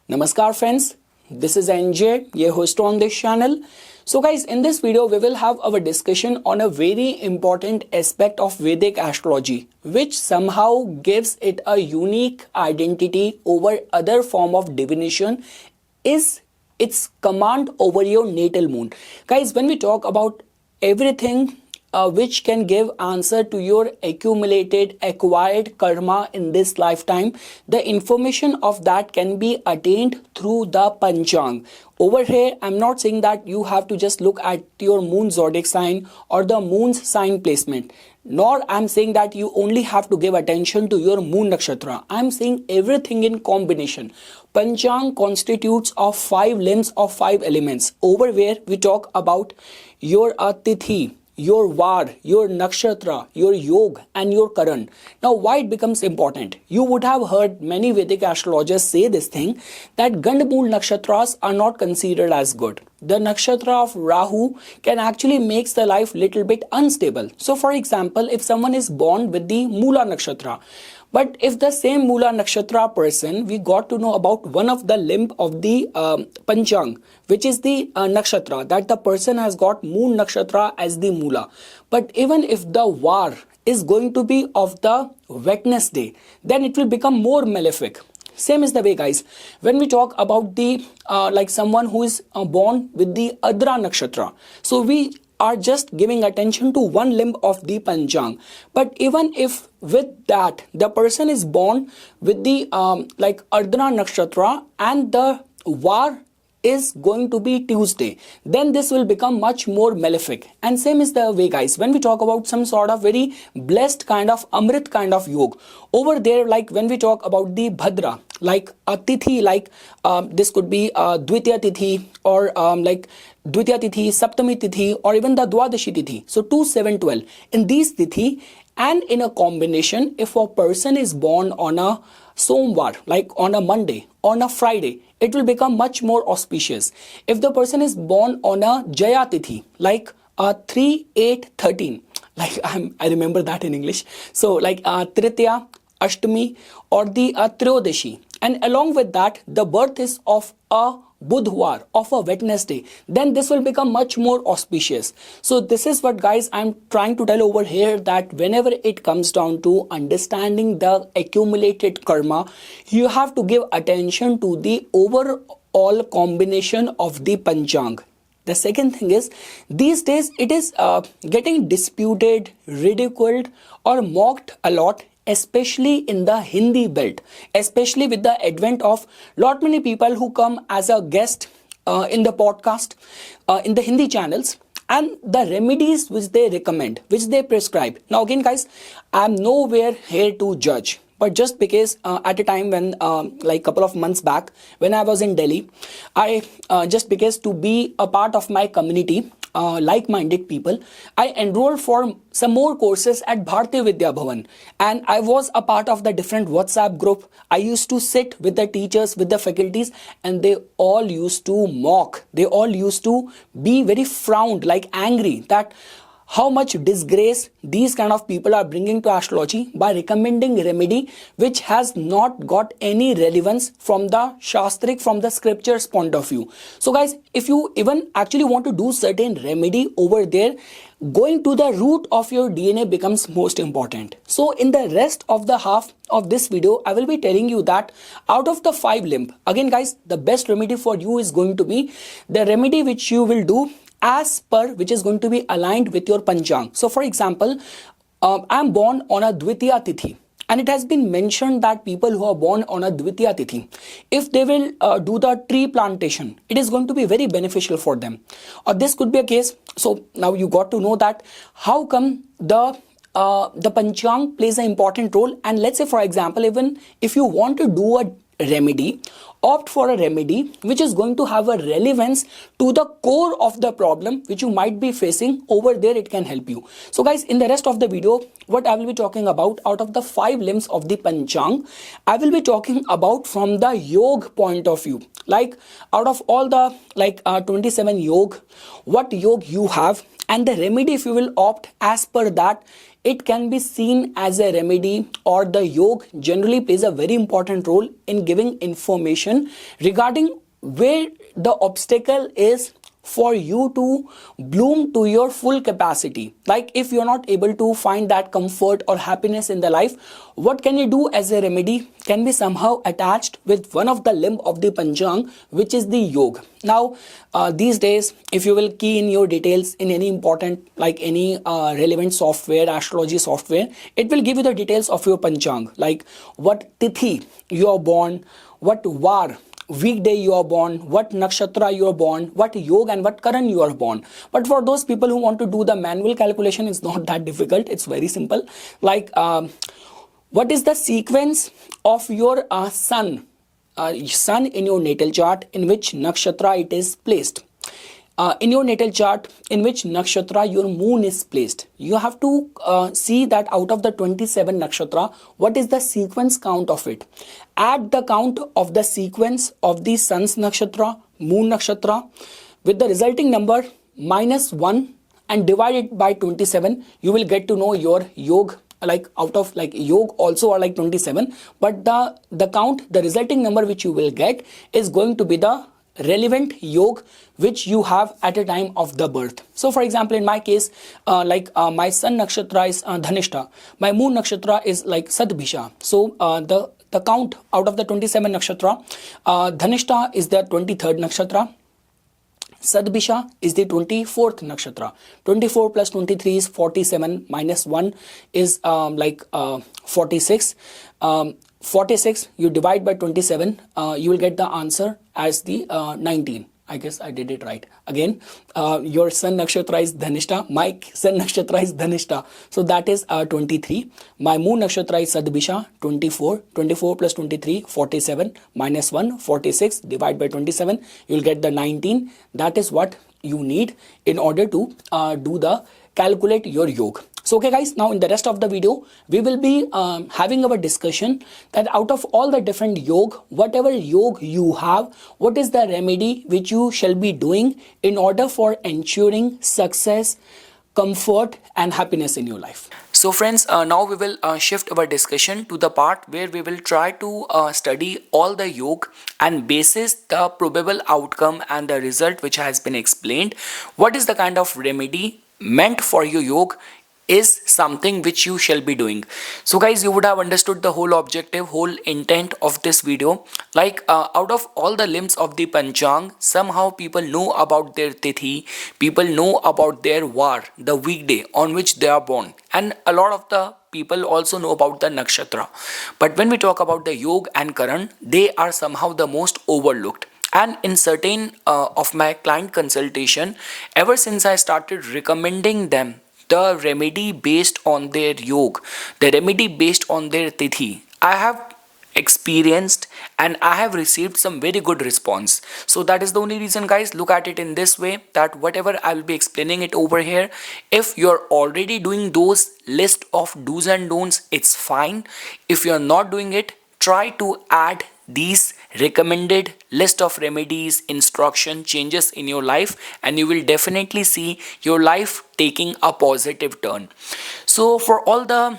Namaskar friends, this is NJ, your host on this channel. So guys, in this video we will have our discussion on a very important aspect of Vedic astrology, which somehow gives it a unique identity over other form of divination, is its command over your natal moon. Guys, when we talk about everything which can give answer to your accumulated acquired karma in this lifetime, the information of that can be attained through the panchang. Over here I'm not saying that you have to just look at your moon zodiac sign or the moon's sign placement, nor I'm saying that you only have to give attention to your moon nakshatra. I'm saying everything in combination. Panchang constitutes of 5 limbs of 5 elements. Over where we talk about your tithi, your var, your nakshatra, your yog and your karan. Now why it becomes important? You would have heard many Vedic astrologers say this thing, that Gandamul nakshatras are not considered as good. The nakshatra of Rahu can actually makes the life little bit unstable. So for example, if someone is born with the Mula nakshatra, but if the same Mula nakshatra person, we got to know about one of the limb of the Panchang, which is the nakshatra, that the person has got moon nakshatra as the Mula. But even if the var is going to be of the Wednesday, then it will become more malefic. Same is the way, guys, when we talk about the like someone who is born with the Adra nakshatra. So we are just giving attention to one limb of the Panchang. But even if with that the person is born with the like Ardhana nakshatra and the var is going to be Tuesday, then this will become much more malefic. And same is the way, guys, when we talk about some sort of very blessed kind of Amrit kind of yog, over there, like when we talk about the Bhadra, like a tithi, like this could be Dvitiya tithi or like Dvitiya tithi, Saptami tithi or even the Dwadashi tithi. So 2, 7, 12. In these tithi and in a combination, if a person is born on a Somvar, like on a Monday, on a Friday, it will become much more auspicious. If the person is born on a Jaya tithi, like 3, 8, 13, like I remember that in English. So like Tritiya, Ashtami or the Triyodashi, and along with that the birth is of a Budhwar, of a Wednesday, then this will become much more auspicious. So this is what, guys, I'm trying to tell over here, that whenever it comes down to understanding the accumulated karma, you have to give attention to the overall combination of the Panchang. The second thing is, these days it is getting disputed, ridiculed or mocked a lot, especially in the Hindi belt, especially with the advent of lot many people who come as a guest in the podcast, in the Hindi channels, and the remedies which they recommend, which they prescribe. Now again, guys, I'm nowhere here to judge. But just because at a time when like couple of months back when I was in Delhi, I just because to be a part of my community, like-minded people, I enrolled for some more courses at Bharti Vidya Bhavan, and I was a part of the different WhatsApp group. I used to sit with the teachers, with the faculties, and they all used to mock. They all used to be very frowned, like angry, that how much disgrace these kind of people are bringing to astrology by recommending remedy which has not got any relevance from the shastric, from the scriptures point of view. So guys, if you even actually want to do certain remedy over there, going to the root of your DNA becomes most important. So in the rest of the half of this video, I will be telling you that out of the 5 limb, again guys, the best remedy for you is going to be the remedy which you will do as per, which is going to be aligned with your Panchang. So for example, I'm born on a Dvitiya tithi, and it has been mentioned that people who are born on a Dvitiya tithi, if they will do the tree plantation, it is going to be very beneficial for them. Or this could be a case. So now you got to know that how come the Panchang plays an important role. And let's say for example, even if you want to do a remedy, opt for a remedy which is going to have a relevance to the core of the problem which you might be facing. Over there it can help you. So guys, in the rest of the video, what I will be talking about, out of the 5 limbs of the Panchang, I will be talking about from the yog point of view, like out of all the like 27 yog, what yog you have, and the remedy if you will opt as per that it can be seen as a remedy, or the yoga generally plays a very important role in giving information regarding where the obstacle is for you to bloom to your full capacity. Like if you're not able to find that comfort or happiness in the life, what can you do as a remedy can be somehow attached with one of the limb of the Panchang, which is the yoga. Now these days, if you will key in your details in any important, like any relevant software, astrology software, it will give you the details of your Panchang, like what tithi you are born, what var weekday you are born, what nakshatra you are born, what yoga and what karan you are born. But for those people who want to do the manual calculation, it's not that difficult, it's very simple. Like what is the sequence of your sun in your natal chart, in which nakshatra it is placed, in your natal chart, in which nakshatra your moon is placed. You have to see that out of the 27 nakshatra, what is the sequence count of it. Add the count of the sequence of the sun's nakshatra, moon nakshatra, with the resulting number -1 and divide it by 27. You will get to know your yoga. Like out of like yoga also are like 27, but the count, the resulting number which you will get is going to be the relevant yoga which you have at a time of the birth. So for example, in my case, my sun nakshatra is Dhanishta, my moon nakshatra is like Sadbhisha. So the count out of the 27 nakshatra, Dhanishta is the 23rd nakshatra, Sadbhisha is the 24th nakshatra. 24 plus 23 is 47, -1 is 46. 46 you divide by 27, you will get the answer as the 19. I guess I did it right. Again, your sun nakshatra is Dhanishta, my sun nakshatra is Dhanishta, so that is 23. My moon nakshatra is Sadbhisha, 24. 24 plus 23, 47, -1, 46, divide by 27, you will get the 19. That is what you need in order to do the calculate your yoga. So okay guys, now in the rest of the video, we will be having our discussion that out of all the different yoga, whatever yoga you have, what is the remedy which you shall be doing in order for ensuring success, comfort and happiness in your life. So friends, now we will shift our discussion to the part where we will try to study all the yoga and basis the probable outcome and the result which has been explained. What is the kind of remedy meant for your yoga is something which you shall be doing. So guys, you would have understood the whole objective, whole intent of this video. Like out of all the limbs of the Panchang, somehow people know about their tithi, people know about their var, the weekday on which they are born, and a lot of the people also know about the nakshatra. But when we talk about the yoga and karan, they are somehow the most overlooked. And in certain of my client consultation, ever since I started recommending them the remedy based on their yoga, the remedy based on their tithi, I have experienced and I have received some very good response. So that is the only reason guys, look at it in this way, that whatever I will be explaining it over here, if you're already doing those list of do's and don'ts, it's fine. If you're not doing it, try to add these recommended list of remedies, instruction, changes in your life, and you will definitely see your life taking a positive turn. So for all the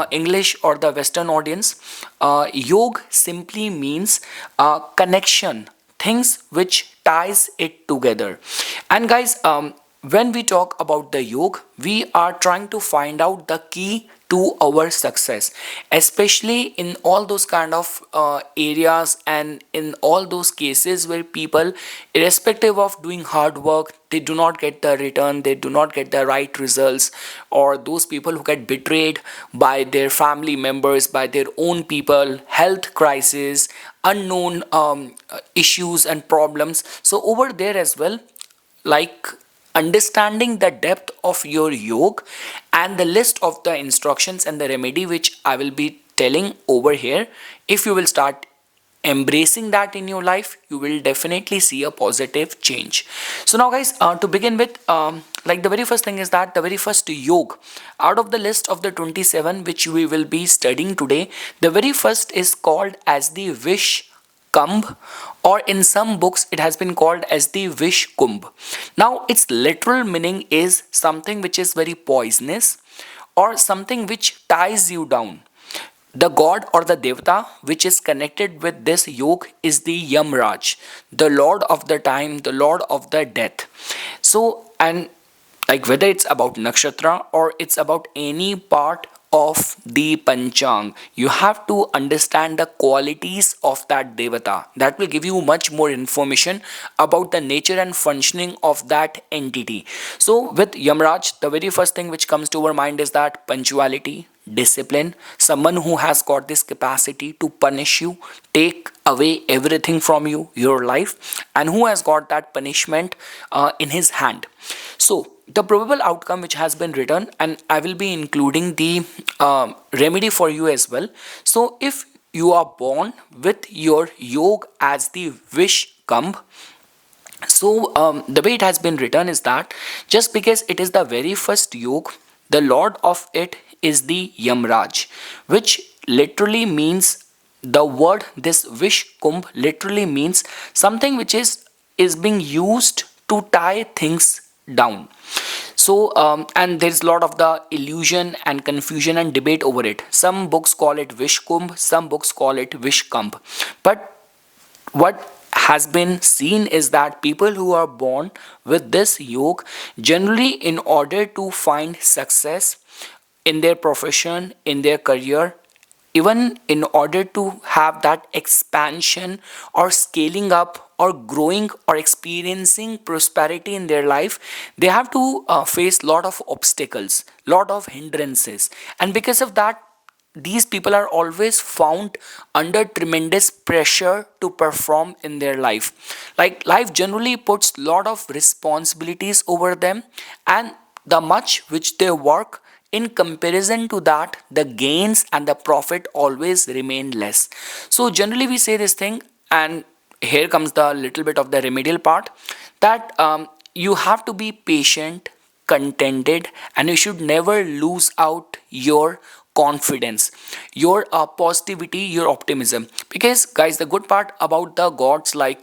English or the Western audience, yoga simply means connection, things which ties it together. And guys, when we talk about the yoga, we are trying to find out the key to our success, especially in all those kind of areas and in all those cases where people, irrespective of doing hard work, they do not get the return, they do not get the right results, or those people who get betrayed by their family members, by their own people, health crisis, unknown issues and problems. So over there as well, like understanding the depth of your yoga and the list of the instructions and the remedy which I will be telling over here, if you will start embracing that in your life, you will definitely see a positive change. So now guys, to begin with, like the very first thing is that the very first yoga out of the list of the 27 which we will be studying today, the very first is called as the Vish Kumbh, or in some books it has been called as the Vish Kumbh. Now its literal meaning is something which is very poisonous, or something which ties you down. The god or the devata which is connected with this yoke is the Yamraj, the lord of the time, the lord of the death. So, and like whether it's about nakshatra or it's about any part of the panchang, you have to understand the qualities of that devata. That will give you much more information about the nature and functioning of that entity. So with Yamraj, the very first thing which comes to our mind is that punctuality, discipline, someone who has got this capacity to punish you, take away everything from you, your life, and who has got that punishment in his hand. So the probable outcome which has been written, and I will be including the remedy for you as well. So if you are born with your yog as the wish kumb, so the way it has been written is that just because it is the very first yog, the lord of it is the Yamraj, which literally means, the word this wish kumbh literally means something which is being used to tie things down. So and there's a lot of the illusion and confusion and debate over it. Some books call it wish kumbh, some books call it wish kumbh, but what has been seen is that people who are born with this yoke, generally in order to find success in their profession, in their career, even in order to have that expansion or scaling up or growing or experiencing prosperity in their life, they have to face lot of obstacles, lot of hindrances, and because of that, these people are always found under tremendous pressure to perform in their life. Like life generally puts lot of responsibilities over them, and the much which they work, in comparison to that, the gains and the profit always remain less. So generally we say this thing, and here comes the little bit of the remedial part, that you have to be patient, contented, and you should never lose out your confidence, your positivity, your optimism. Because guys, the good part about the gods like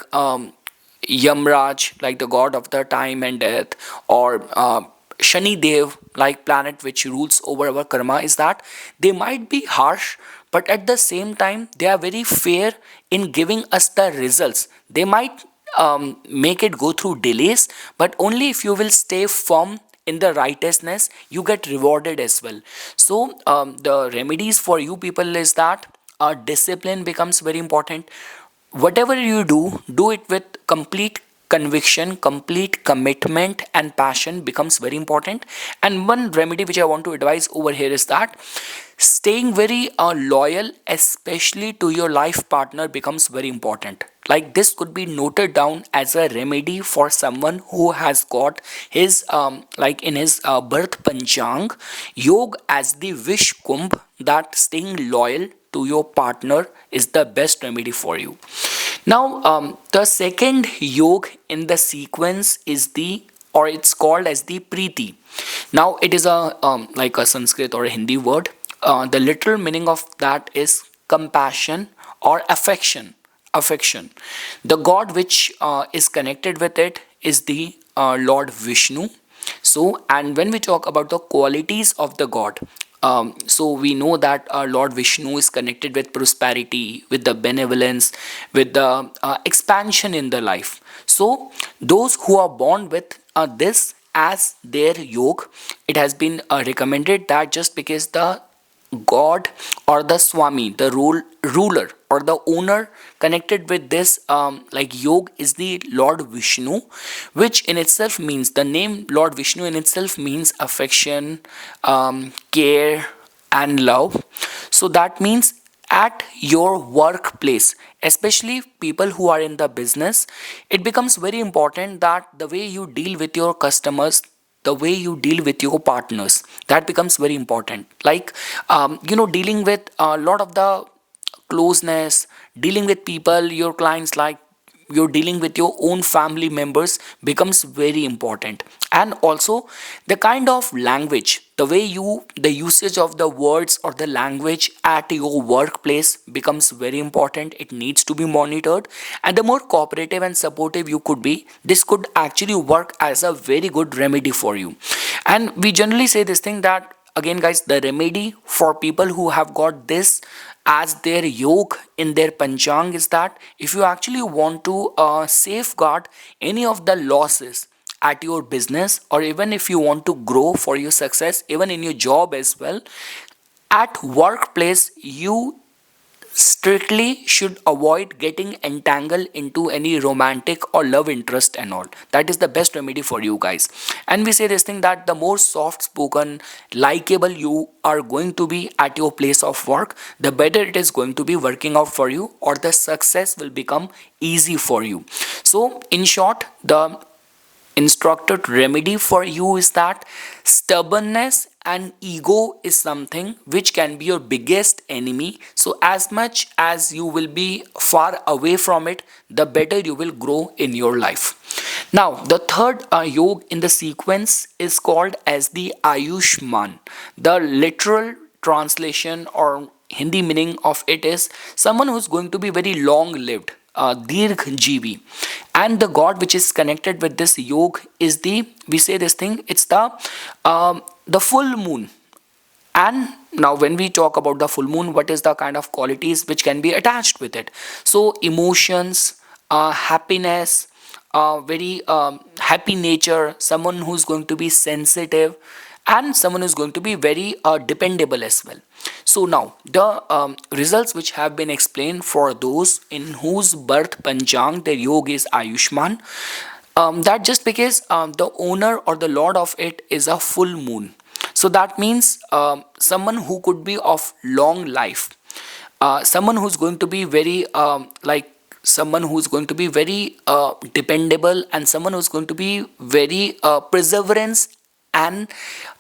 Yamraj, like the god of the time and death, or Shani Dev, like planet which rules over our karma, is that they might be harsh, but at the same time they are very fair in giving us the results. They might make it go through delays, but only if you will stay firm in the righteousness, you get rewarded as well. So the remedies for you people is that discipline becomes very important. Whatever you do it with complete conviction, complete commitment, and passion becomes very important. And one remedy which I want to advise over here is that staying very loyal, especially to your life partner, becomes very important. Like this could be noted down as a remedy for someone who has got his like in his birth panchang yog as the wish kumbh, that staying loyal to your partner is the best remedy for you. Now the second yog in the sequence is the, or it's called as the Preeti. Now it is a like a Sanskrit or a Hindi word. The literal meaning of that is compassion or affection. Affection. The god which is connected with it is the Lord Vishnu. So, and when we talk about the qualities of the god, so we know that Lord Vishnu is connected with prosperity, with the benevolence, with the expansion in the life. So those who are born with this as their yog, it has been recommended that just because the god or the swami, the ruler or the owner connected with this like yog is the Lord Vishnu, which in itself means, the name Lord Vishnu in itself means affection, care, and love. So that means at your workplace, especially people who are in the business, it becomes very important that the way you deal with your customers, the way you deal with your partners, that becomes very important. Like dealing with a lot of the closeness, dealing with people, your clients, like you're dealing with your own family members, becomes very important. And also the kind of language, the way you, the usage of the words or the language at your workplace becomes very important. It needs to be monitored, and the more cooperative and supportive you could be, this could actually work as a very good remedy for you. And we generally say this thing that again guys, the remedy for people who have got this as their yog in their panchang is that if you actually want to safeguard any of the losses at your business, or even if you want to grow for your success even in your job as well, at workplace you strictly should avoid getting entangled into any romantic or love interest and all. That is the best remedy for you guys. And we say this thing that the more soft spoken, likable you are going to be at your place of work, the better it is going to be working out for you, or the success will become easy for you. So in short, the instructed remedy for you is that stubbornness and ego is something which can be your biggest enemy. So as much as you will be far away from it, the better you will grow in your life. Now the third yog in the sequence is called as the Ayushman. The literal translation or Hindi meaning of it is someone who's going to be very long lived, Dirgh Jeevi. And the god which is connected with this yog is the, we say this thing, it's the full moon. And now when we talk about the full moon, what is the kind of qualities which can be attached with it? So emotions, happiness, very happy nature, someone who's going to be sensitive, and someone who's going to be very dependable as well. So now the results which have been explained for those in whose birth panchang their yoga is Ayushman, that just because the owner or the lord of it is a full moon, so that means someone who could be of long life, someone who's going to be very someone who's going to be very dependable, and someone who's going to be very perseverance and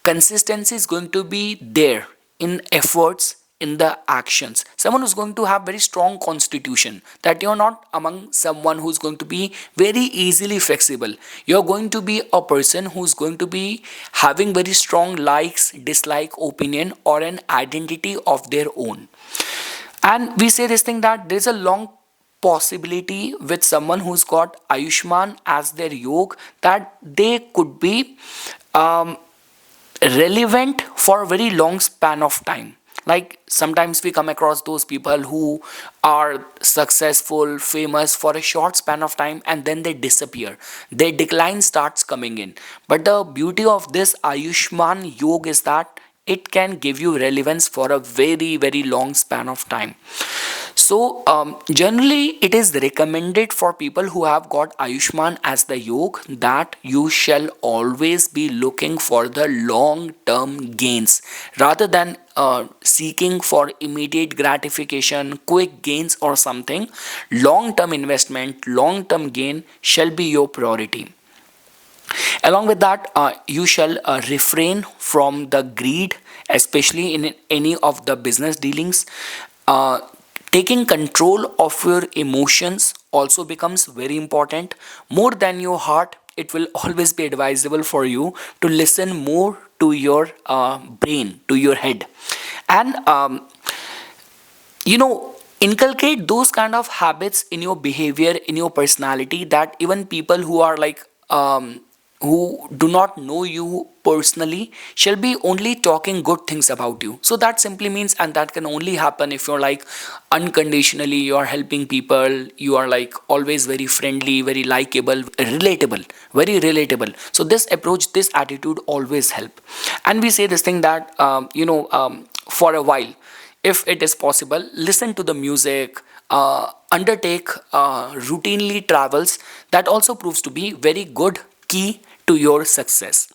consistency is going to be there in efforts, in the actions. Someone who's going to have very strong constitution, that you're not among someone who's going to be very easily flexible. You're going to be a person who's going to be having very strong likes, dislike, opinion, or an identity of their own. And we say this thing that there's a long possibility with someone who's got Ayushman as their yog that they could be um, relevant for a very long span of time. Like sometimes we come across those people who are successful, famous for a short span of time, and then they disappear. Their decline starts coming in. But the beauty of this Ayushman Yoga is that it can give you relevance for a very, very long span of time. So, generally, it is recommended for people who have got Ayushman as the yog that you shall always be looking for the long term gains rather than seeking for immediate gratification, quick gains, or something. Long term investment, long term gain shall be your priority. Along with that, you shall refrain from the greed, especially in any of the business dealings. Uh, Taking control of your emotions also becomes very important. More than your heart, it will always be advisable for you to listen more to your brain, to your head. And inculcate those kind of habits in your behavior, in your personality, that even people who are like who do not know you personally shall be only talking good things about you. So that simply means, and that can only happen if you're like unconditionally, you are helping people, you are like always very friendly, very likable, relatable, very relatable. So this approach, this attitude always help. And we say this thing that for a while, if it is possible, listen to the music, undertake routinely travels. That also proves to be very good key to your success.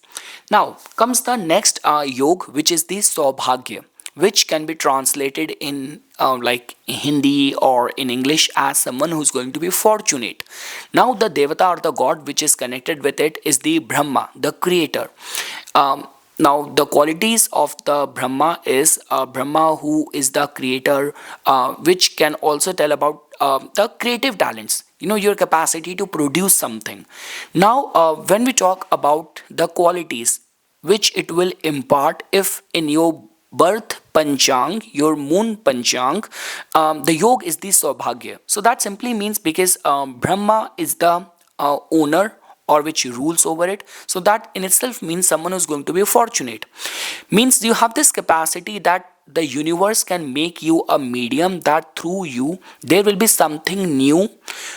Now comes the next yog, which is the Saubhagya, which can be translated in like Hindi or in English as someone who's going to be fortunate. Now the Devata or the god which is connected with it is the Brahma, the creator. Now the qualities of the Brahma is Brahma who is the creator, which can also tell about the creative talents, your capacity to produce something. Now when we talk about the qualities which it will impart if in your birth panchang, your moon panchang, the yog is the Saubhagya. So that simply means because Brahma is the owner or which rules over it. So that in itself means someone who's going to be fortunate. Means you have this capacity that the universe can make you a medium that through you there will be something new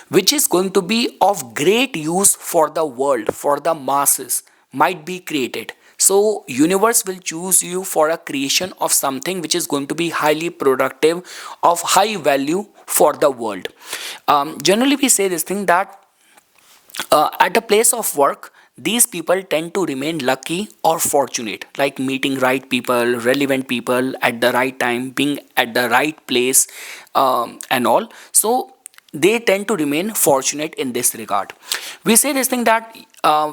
which is going to be of great use for the world, for the masses, might be created. So universe will choose you for a creation of something which is going to be highly productive, of high value for the world. Generally we say this thing that at a place of work, these people tend to remain lucky or fortunate, like meeting right people, relevant people at the right time, being at the right place, and all. So they tend to remain fortunate in this regard. We say this thing that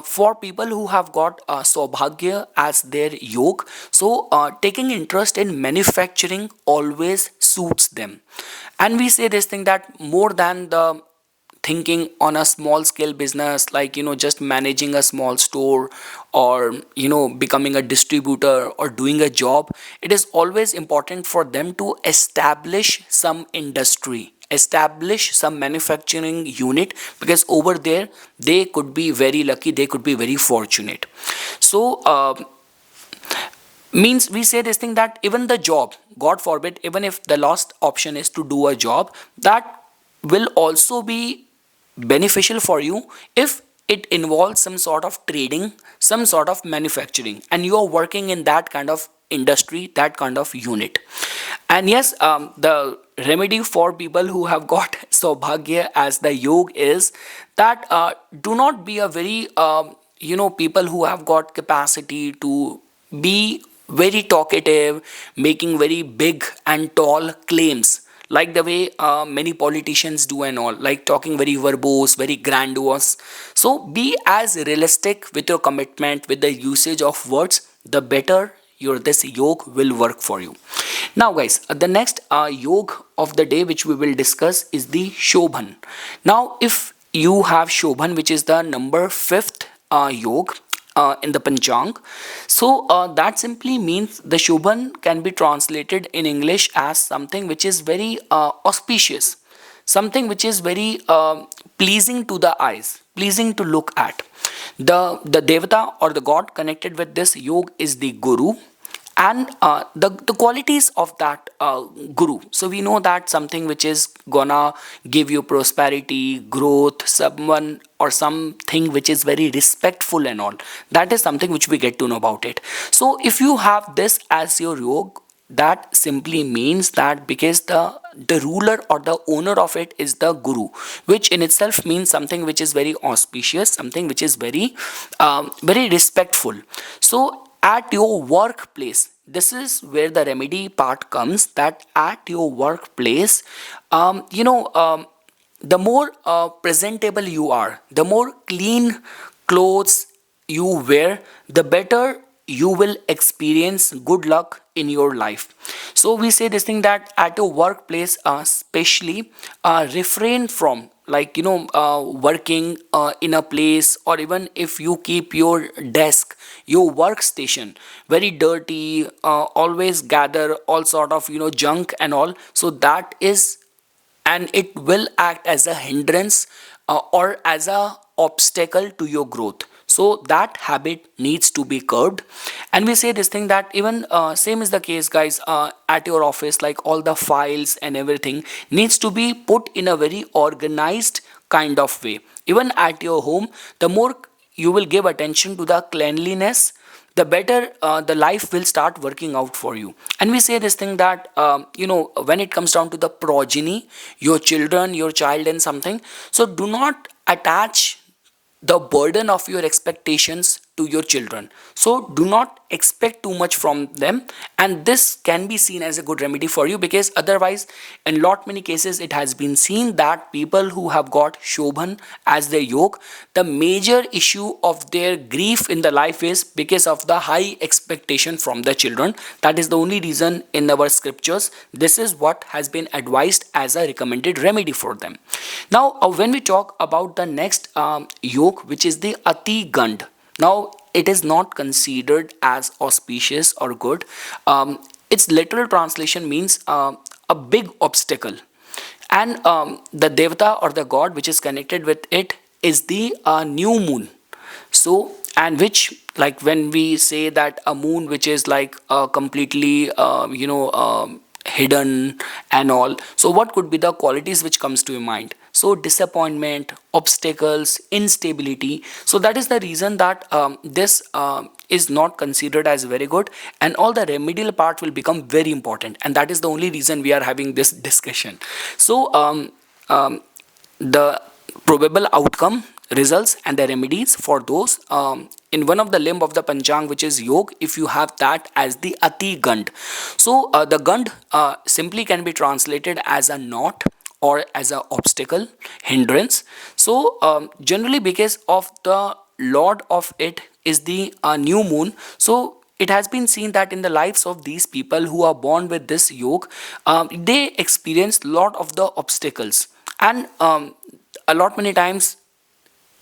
for people who have got Saubhagya as their yog, so taking interest in manufacturing always suits them. And we say this thing that more than the thinking on a small scale business, like just managing a small store, or becoming a distributor or doing a job, it is always important for them to establish some industry, establish some manufacturing unit, because over there they could be very lucky, they could be very fortunate. So means we say this thing that even the job, god forbid, even if the last option is to do a job, that will also be beneficial for you if it involves some sort of trading, some sort of manufacturing, and you are working in that kind of industry, that kind of unit. And yes, the remedy for people who have got Saubhagya as the yog is that do not be a very people who have got capacity to be very talkative, making very big and tall claims, like the way many politicians do and all, like talking very verbose, very grandiose. So be as realistic with your commitment, with the usage of words, the better your this yog will work for you. Now guys, the next yog of the day which we will discuss is the Shobhan. Now if you have Shobhan, which is the number 5th yog in the Panchang. So that simply means the Shobhan can be translated in English as something which is very auspicious, something which is very pleasing to the eyes, pleasing to look at. The Devata or the god connected with this yog is the Guru, and the qualities of that guru. So we know that something which is gonna give you prosperity, growth, someone or something which is very respectful and all, that is something which we get to know about it. So if you have this as your yog, that simply means that because the ruler or the owner of it is the guru, which in itself means something which is very auspicious, something which is very very respectful. So at your workplace, this is where the remedy part comes, that at your workplace, the more presentable you are, the more clean clothes you wear, the better you will experience good luck in your life. So we say this thing that at your workplace, especially refrain from, like working in a place, or even if you keep your desk, your workstation very dirty, always gather all sort of junk and all, so that is, and it will act as a hindrance or as a obstacle to your growth. So that habit needs to be curbed. And we say this thing that even same is the case guys, at your office, like all the files and everything needs to be put in a very organized kind of way. Even at your home, the more you will give attention to the cleanliness, the better the life will start working out for you. And we say this thing that when it comes down to the progeny, your children, your child and something, so do not attach the burden of your expectations to your children. So do not expect too much from them, and this can be seen as a good remedy for you, because otherwise in lot many cases it has been seen that people who have got Shobhan as their yog, the major issue of their grief in the life is because of the high expectation from the children. That is the only reason in our scriptures this is what has been advised as a recommended remedy for them. Now when we talk about the next yog, which is the Ati Gand. Now it is not considered as auspicious or good. Its literal translation means a big obstacle, and the devata or the god which is connected with it is the new moon. So, and which, like when we say that a moon which is like completely hidden and all, so what could be the qualities which comes to your mind? So disappointment, obstacles, instability. So that is the reason that this is not considered as very good, and all the remedial part will become very important, and that is the only reason we are having this discussion. So um, the probable outcome, results, and the remedies for those, in one of the limb of the panchang, which is yog, if you have that as the ati gand. So the gand simply can be translated as a knot or as a obstacle, hindrance. So generally, because of the lord of it is the new moon, so it has been seen that in the lives of these people who are born with this yoke, they experience lot of the obstacles, and a lot many times,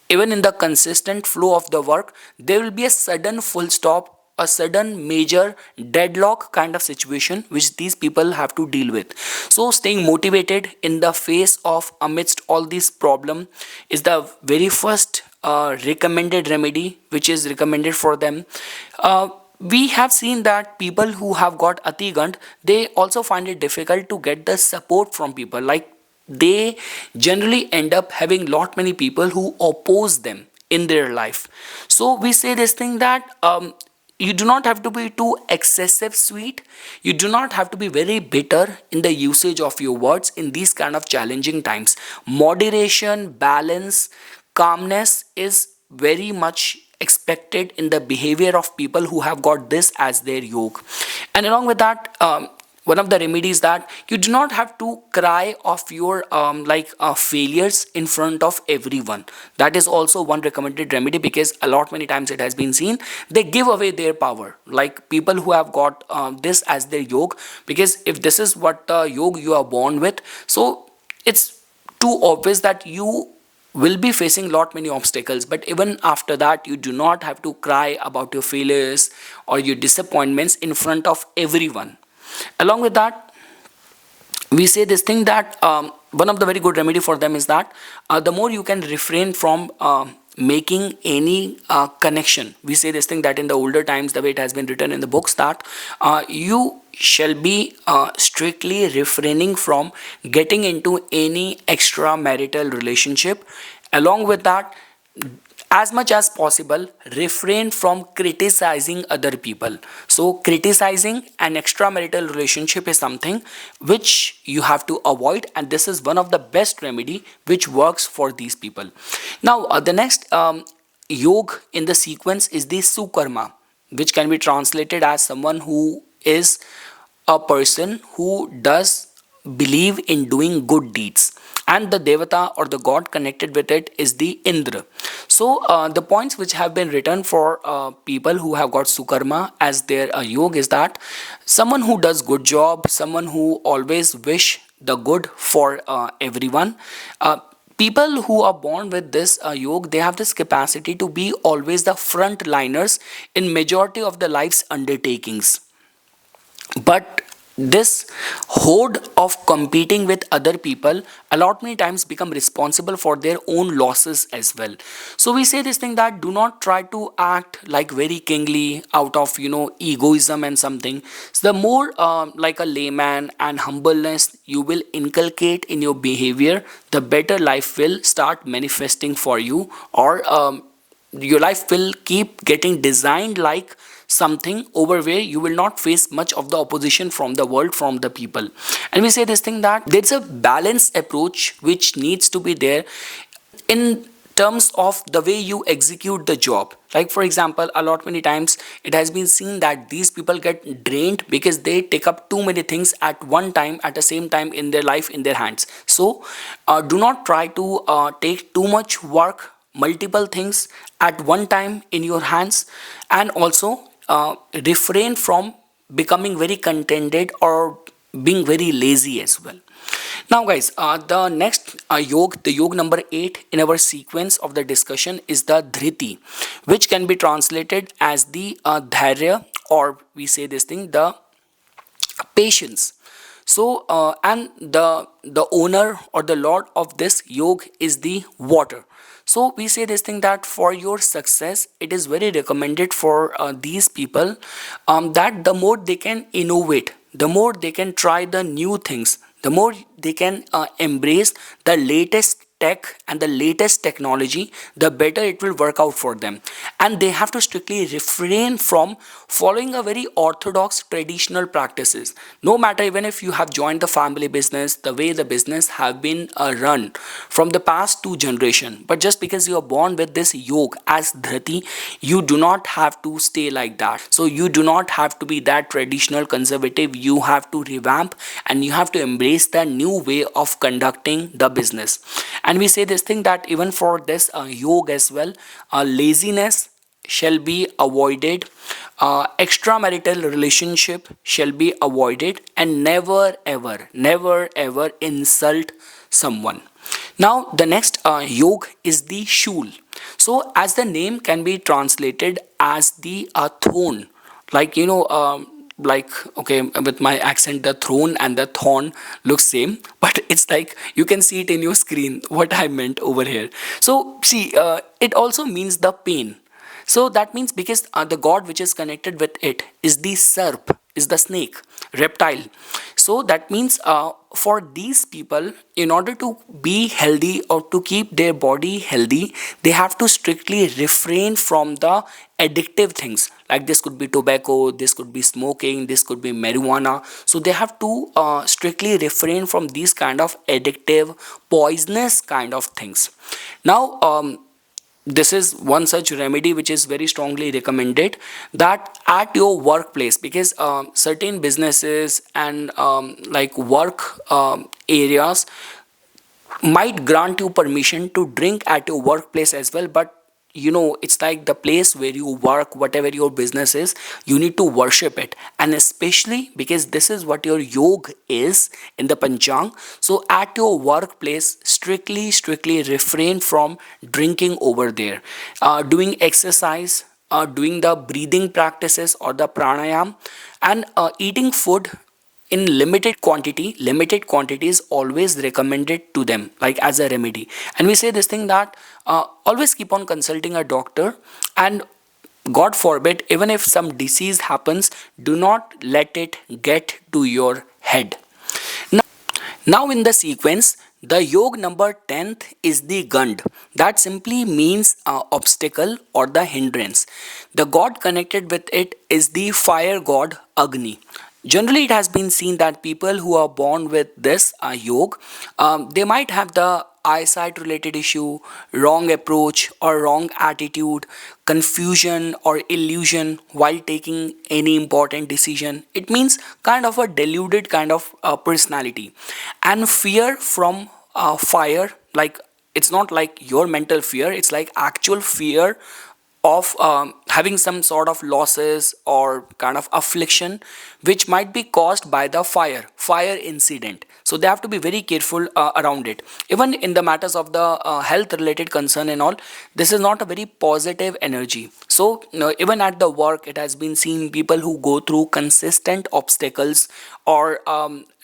even in the consistent flow of the work, there will be a sudden full stop, a sudden major deadlock kind of situation which these people have to deal with. So staying motivated in the face of amidst all these problem is the very first recommended remedy which is recommended for them. We have seen that people who have got atigand, they also find it difficult to get the support from people, like they generally end up having lot many people who oppose them in their life. So we say this thing that you do not have to be too excessive sweet, you do not have to be very bitter in the usage of your words in these kind of challenging times. Moderation, balance, calmness is very much expected in the behavior of people who have got this as their yoke. And along with that, one of the remedies that you do not have to cry of your failures in front of everyone. That is also one recommended remedy, because a lot many times it has been seen they give away their power, like people who have got this as their yoke, because if this is what yoke you are born with, so it's too obvious that you will be facing lot many obstacles, but even after that you do not have to cry about your failures or your disappointments in front of everyone. Along with that, we say this thing that one of the very good remedy for them is that the more you can refrain from making any connection. We say this thing that in the older times, the way it has been written in the books, that you shall be strictly refraining from getting into any extramarital relationship. Along with that, as much as possible, refrain from criticizing other people. So criticizing an extramarital relationship is something which you have to avoid, and this is one of the best remedy which works for these people. Now the next yog in the sequence is the sukarma, which can be translated as someone who is a person who does believe in doing good deeds, and the devata or the god connected with it is the Indra. So the points which have been written for people who have got sukarma as their yog is that someone who does good job, someone who always wish the good for everyone. People who are born with this yog, they have this capacity to be always the front liners in majority of the life's undertakings. But this horde of competing with other people a lot many times become responsible for their own losses as well. So we say this thing that do not try to act like very kingly out of egoism and something. So the more like a layman and humbleness you will inculcate in your behavior, the better life will start manifesting for you, or your life will keep getting designed like something over where you will not face much of the opposition from the world, from the people. And we say this thing that there's a balanced approach which needs to be there in terms of the way you execute the job. Like for example, a lot many times it has been seen that these people get drained because they take up too many things at one time, at the same time in their life, in their hands. So do not try to take too much work, multiple things at one time in your hands, and also refrain from becoming very contented or being very lazy as well. Now guys, the next yog, the yog number 8 in our sequence of the discussion is the dhriti, which can be translated as the dharya, or we say this thing, the patience. And the owner or the lord of this yog is the water. So we say this thing that for your success, it is very recommended for these people, that the more they can innovate, the more they can try the new things, the more they can embrace the latest tech and the latest technology, the better it will work out for them. And they have to strictly refrain from following a very orthodox traditional practices. No matter even if you have joined the family business, the way the business have been run from the past two generation, but just because you are born with this yoke as dhrati, you do not have to stay like that. So you do not have to be that traditional conservative. You have to revamp and you have to embrace the new way of conducting the business. And we say this thing that even for this yoga as well, laziness shall be avoided, extramarital relationship shall be avoided, and never ever insult someone. Now the next yog is the shul. So as the name can be translated as the thorn, like like, okay, with my accent, the throne and the thorn looks same, but it's like you can see it in your screen what I meant over here. So see, it also means the pain. So that means because the god which is connected with it is the serp, is the snake, reptile. So that means for these people, in order to be healthy or to keep their body healthy, they have to strictly refrain from the addictive things. Like this could be tobacco, this could be smoking, this could be marijuana. So they have to strictly refrain from these kind of addictive, poisonous kind of things. Now, this is one such remedy which is very strongly recommended, that at your workplace, because certain businesses and like work areas might grant you permission to drink at your workplace as well, but it's like the place where you work, whatever your business is, you need to worship it. And especially because this is what your yoga is in the panchang, so at your workplace, strictly refrain from drinking over there, doing exercise, doing the breathing practices or the pranayam, and eating food in limited quantity is always recommended to them, like as a remedy. And we say this thing that always keep on consulting a doctor, and god forbid, even if some disease happens, do not let it get to your head. Now in the sequence, the yog number 10th is the Gand. That simply means obstacle or the hindrance. The god connected with it is the fire god Agni. Generally, it has been seen that people who are born with this yog, they might have the eyesight related issue, wrong approach or wrong attitude, confusion or illusion while taking any important decision. It means kind of a deluded kind of personality, and fear from fire. Like, it's not like your mental fear, it's like actual fear of having some sort of losses or kind of affliction which might be caused by the fire incident. So they have to be very careful around it. Even in the matters of the health related concern and all, this is not a very positive energy. So even at the work, it has been seen people who go through consistent obstacles or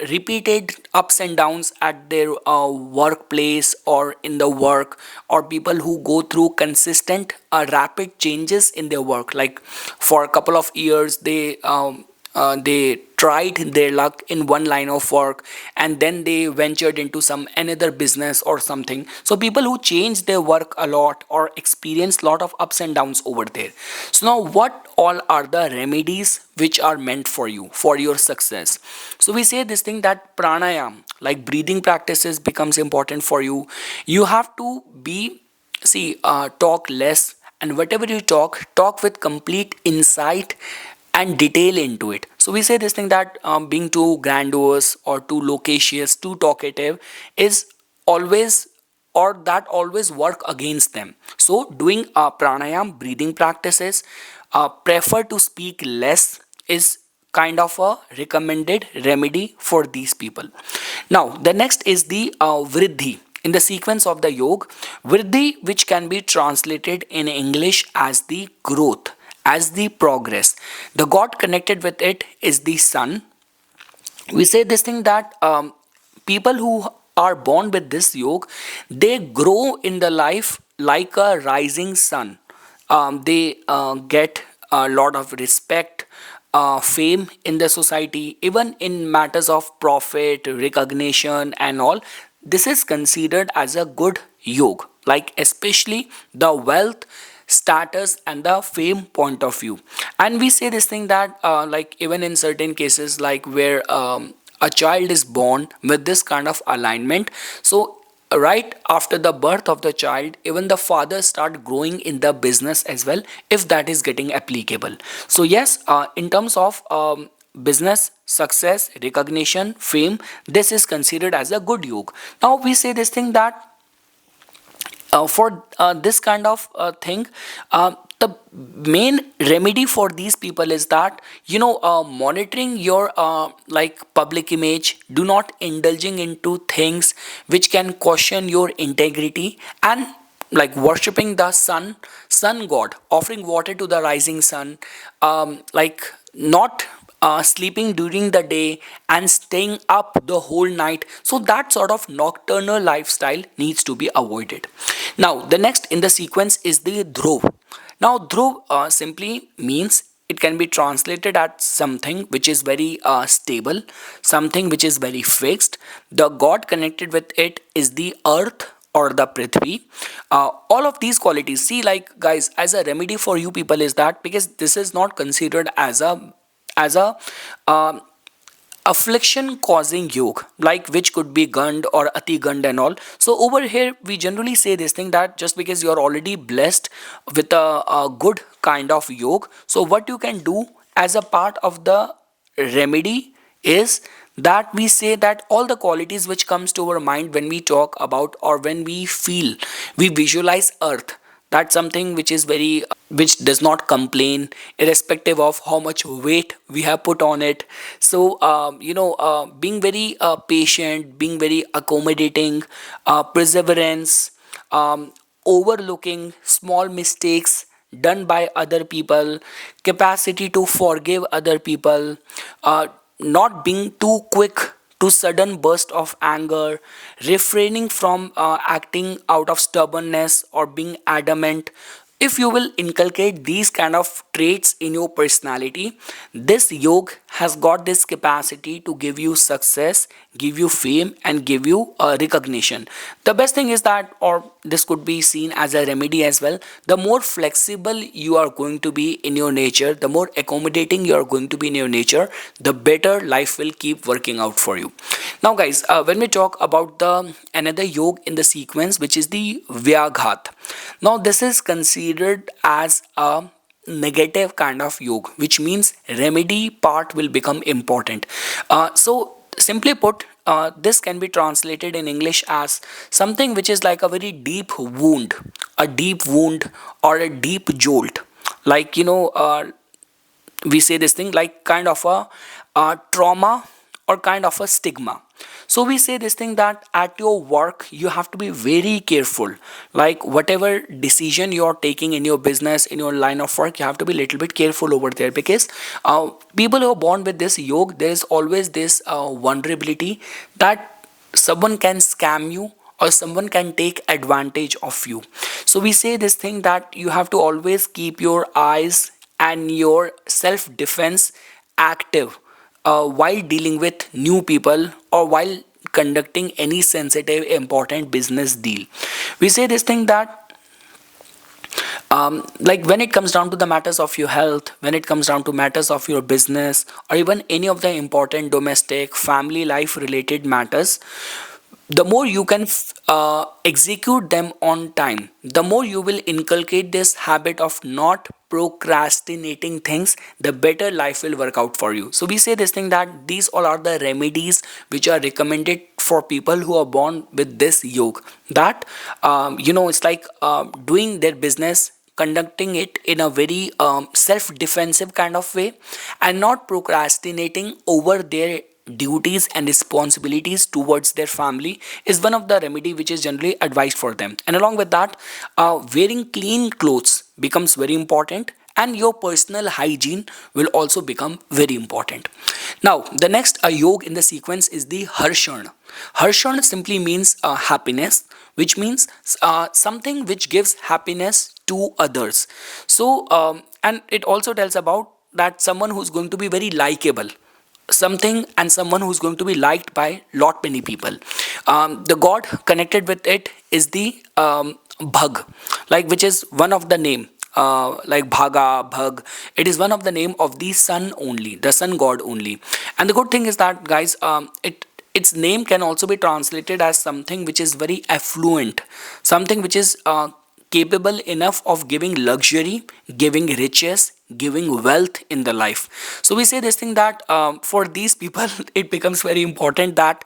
repeated ups and downs at their workplace or in the work, or people who go through consistent rapid changes in their work. Like for a couple of years, they tried their luck in one line of work, and then they ventured into some another business or something. So people who change their work a lot or experience lot of ups and downs over there. So now, what all are the remedies which are meant for you for your success? So we say this thing that pranayam, like breathing practices, becomes important for you. You have to be, talk less, and whatever you talk with complete insight and detail into it. So we say this thing that being too grandiose or too loquacious, too talkative is always, or that always work against them. So doing pranayam, breathing practices, prefer to speak less is kind of a recommended remedy for these people. Now the next is the vriddhi. In the sequence of the yoga, vriddhi, which can be translated in English as the growth, as the progress. The god connected with it is the sun. We say this thing that people who are born with this yoga, they grow in the life like a rising sun. They get a lot of respect, fame in the society, even in matters of profit, recognition, and all. This is considered as a good yoga, like especially the wealth, status, and the fame point of view. And we say this thing that like even in certain cases, like where a child is born with this kind of alignment, so right after the birth of the child, even the father start growing in the business as well, if that is getting applicable. So yes, in terms of business success, recognition, fame, this is considered as a good yoga. Now we say this thing that for this kind of thing, the main remedy for these people is that, monitoring your like public image, do not indulging into things which can question your integrity, and like worshipping the sun god, offering water to the rising sun, like not sleeping during the day and staying up the whole night. So that sort of nocturnal lifestyle needs to be avoided. Now the next in the sequence is the dhruv. Now dhruv simply means, it can be translated as something which is very stable, something which is very fixed. The god connected with it is the earth or the prithvi. All of these qualities, see, like guys, as a remedy for you people is that, because this is not considered as a um, affliction causing yoga, like which could be gand or ati gand and all. So over here we generally say this thing that just because you are already blessed with a good kind of yoga, so what you can do as a part of the remedy is that we say that all the qualities which comes to our mind when we talk about, or when we feel, we visualize earth, that's something which is very which does not complain irrespective of how much weight we have put on it. So being very patient, being very accommodating, perseverance, overlooking small mistakes done by other people, capacity to forgive other people, not being too quick to sudden burst of anger, refraining from acting out of stubbornness or being adamant. If you will inculcate these kind of traits in your personality, this yoga has got this capacity to give you success, give you fame, and give you recognition. The best thing is that, or this could be seen as a remedy as well, the more flexible you are going to be in your nature, the more accommodating you are going to be in your nature, the better life will keep working out for you. Now guys, when we talk about the another yoga in the sequence, which is the vyaghat. Now this is considered as a negative kind of yoga, which means remedy part will become important. So simply put, this can be translated in English as something which is like a very deep wound or a deep jolt. Like, we say this thing like kind of a trauma or kind of a stigma. So we say this thing that at your work you have to be very careful, like whatever decision you're taking in your business, in your line of work, you have to be a little bit careful over there, because people who are born with this yoga, there is always this vulnerability that someone can scam you or someone can take advantage of you. So we say this thing that you have to always keep your eyes and your self defense active while dealing with new people or while conducting any sensitive important business deal. We say this thing that like when it comes down to the matters of your health, when it comes down to matters of your business, or even any of the important domestic family life related matters, the more you can execute them on time, the more you will inculcate this habit of not procrastinating things, the better life will work out for you. So we say this thing that these all are the remedies which are recommended for people who are born with this yoga, that it's like doing their business, conducting it in a very self defensive kind of way, and not procrastinating over their duties and responsibilities towards their family is one of the remedy which is generally advised for them. And along with that, wearing clean clothes becomes very important, and your personal hygiene will also become very important. Now, the next yog in the sequence is the Harshan. Harshan simply means happiness, which means something which gives happiness to others. So, and it also tells about that someone who's going to be very likable, something and someone who's going to be liked by lot many people. The god connected with it is the Bhag, like which is one of the name, like Bhaga, Bhag. It is one of the name of the sun only, the sun god only. And the good thing is that, guys, its name can also be translated as something which is very affluent, something which is capable enough of giving luxury, giving riches, giving wealth in the life. So we say this thing that for these people it becomes very important that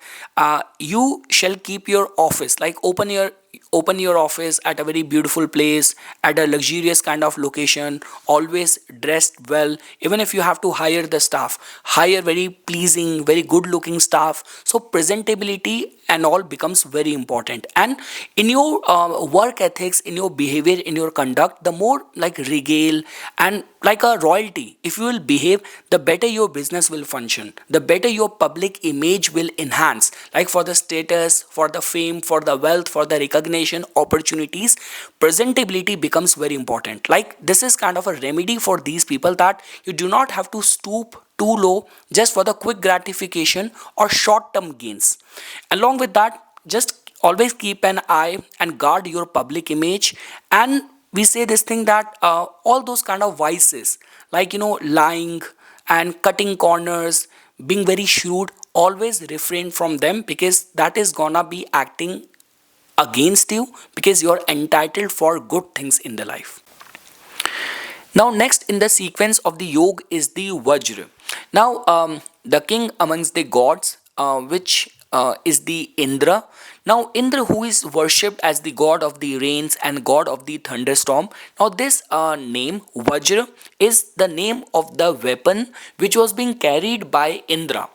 you shall keep your office, like open your office at a very beautiful place, at a luxurious kind of location, always dressed well. Even if you have to hire the staff, hire very pleasing, very good looking staff. So presentability and all becomes very important. And in your work ethics, in your behavior, in your conduct, the more like regale and like a royalty if you will behave, the better your business will function, the better your public image will enhance, like for the status, for the fame, for the wealth, for the recognition opportunities. Presentability becomes very important. Like this is kind of a remedy for these people, that you do not have to stoop too low just for the quick gratification or short term gains. Along with that, just always keep an eye and guard your public image. And we say this thing that all those kind of vices, like lying and cutting corners, being very shrewd, always refrain from them, because that is gonna be acting against you, because you're entitled for good things in the life. Now, next in the sequence of the yog is the Vajra. Now, the king amongst the gods, which is the Indra. Now, Indra, who is worshipped as the god of the rains and god of the thunderstorm. Now, this name Vajra is the name of the weapon which was being carried by Indra.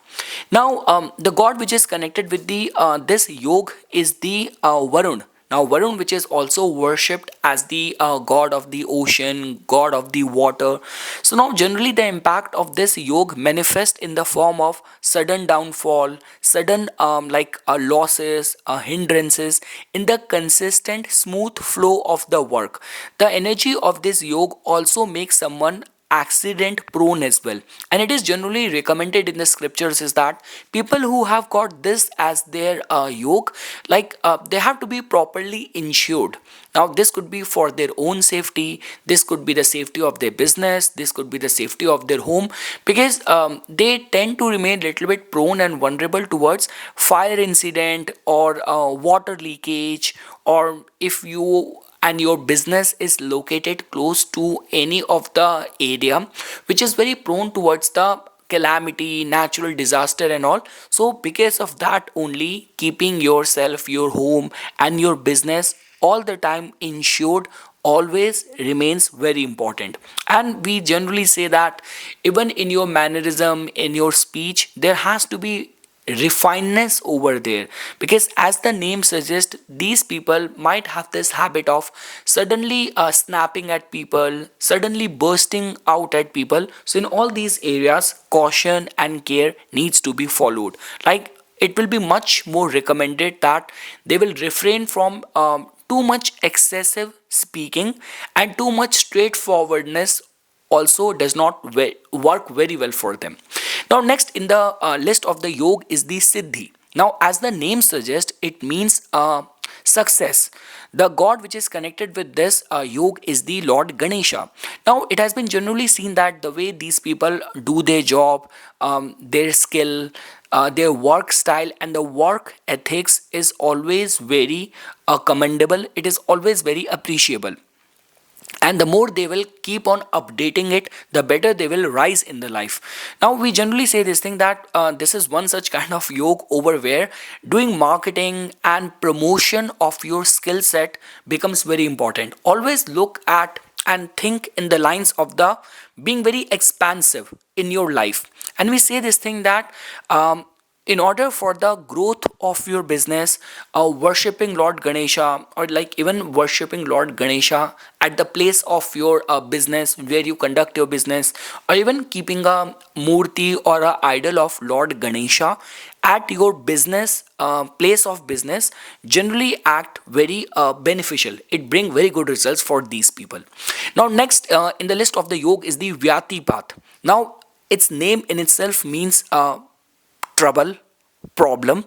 Now, the god which is connected with the this yog is the Varun. Now, Varun, which is also worshipped as the god of the ocean, god of the water. So, now generally the impact of this yog manifests in the form of sudden downfall, sudden losses, hindrances in the consistent, smooth flow of the work. The energy of this yog also makes someone accident prone as well, and it is generally recommended in the scriptures is that people who have got this as their yoke, they have to be properly insured. Now this could be for their own safety, this could be the safety of their business, this could be the safety of their home, because they tend to remain little bit prone and vulnerable towards fire incident or water leakage, or if you and your business is located close to any of the area which is very prone towards the calamity, natural disaster and all. So because of that only, keeping yourself, your home and your business all the time insured always remains very important. And we generally say that even in your mannerism, in your speech, there has to be refinedness over there, because as the name suggests, these people might have this habit of suddenly snapping at people, suddenly bursting out at people. So in all these areas, caution and care needs to be followed. Like it will be much more recommended that they will refrain from too much excessive speaking, and too much straightforwardness also does not work very well for them. Now, next in the list of the yog is the Siddhi. Now, as the name suggests, it means success. The god which is connected with this yog is the Lord Ganesha. Now, it has been generally seen that the way these people do their job, their skill, their work style, and the work ethics is always very commendable. It is always very appreciable, and the more they will keep on updating it, the better they will rise in the life. Now we generally say this thing that this is one such kind of yoke over where doing marketing and promotion of your skill set becomes very important. Always look at and think in the lines of the being very expansive in your life. And we say this thing that in order for the growth of your business, worshipping Lord Ganesha, or like even worshipping Lord Ganesha at the place of your business where you conduct your business, or even keeping a murti or a idol of Lord Ganesha at your business place of business generally act very beneficial. It bring very good results for these people. Now next in the list of the yoga is the Vyati path. Now its name in itself means trouble, problem.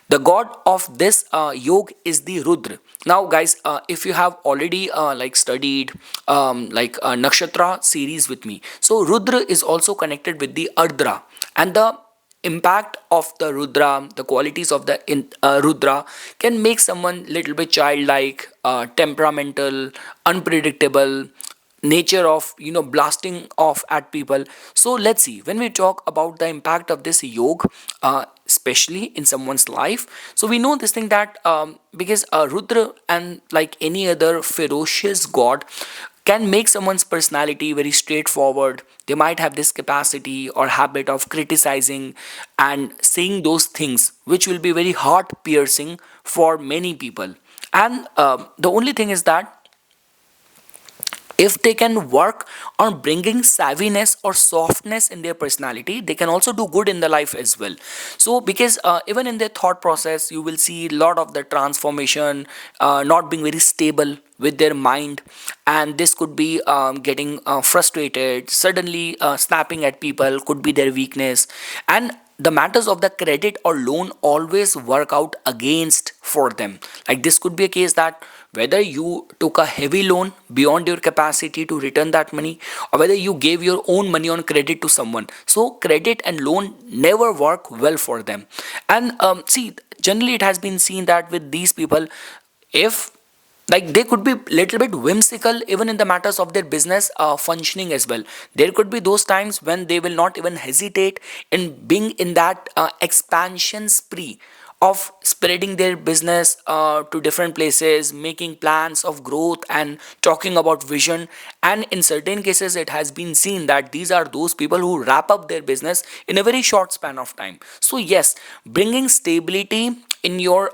The god of this yoga is the Rudra. Now guys, if you have already like studied nakshatra series with me, so Rudra is also connected with the Ardra, and the impact of the Rudra, the qualities of the Rudra can make someone little bit childlike, temperamental, unpredictable, nature of blasting off at people. So let's see, when we talk about the impact of this yoga, especially in someone's life, so we know this thing that because Rudra and like any other ferocious god can make someone's personality very straightforward. They might have this capacity or habit of criticizing and saying those things which will be very heart piercing for many people. And the only thing is that if they can work on bringing savviness or softness in their personality, they can also do good in the life as well. So because even in their thought process you will see a lot of the transformation, not being very stable with their mind, and this could be getting frustrated, suddenly snapping at people could be their weakness. And the matters of the credit or loan always work out against for them. Like this could be a case that whether you took a heavy loan beyond your capacity to return that money, or whether you gave your own money on credit to someone, so credit and loan never work well for them. And see, generally it has been seen that with these people, if like they could be little bit whimsical even in the matters of their business functioning as well. There could be those times when they will not even hesitate in being in that expansion spree of spreading their business to different places, making plans of growth and talking about vision. And in certain cases it has been seen that these are those people who wrap up their business in a very short span of time. So yes, bringing stability in your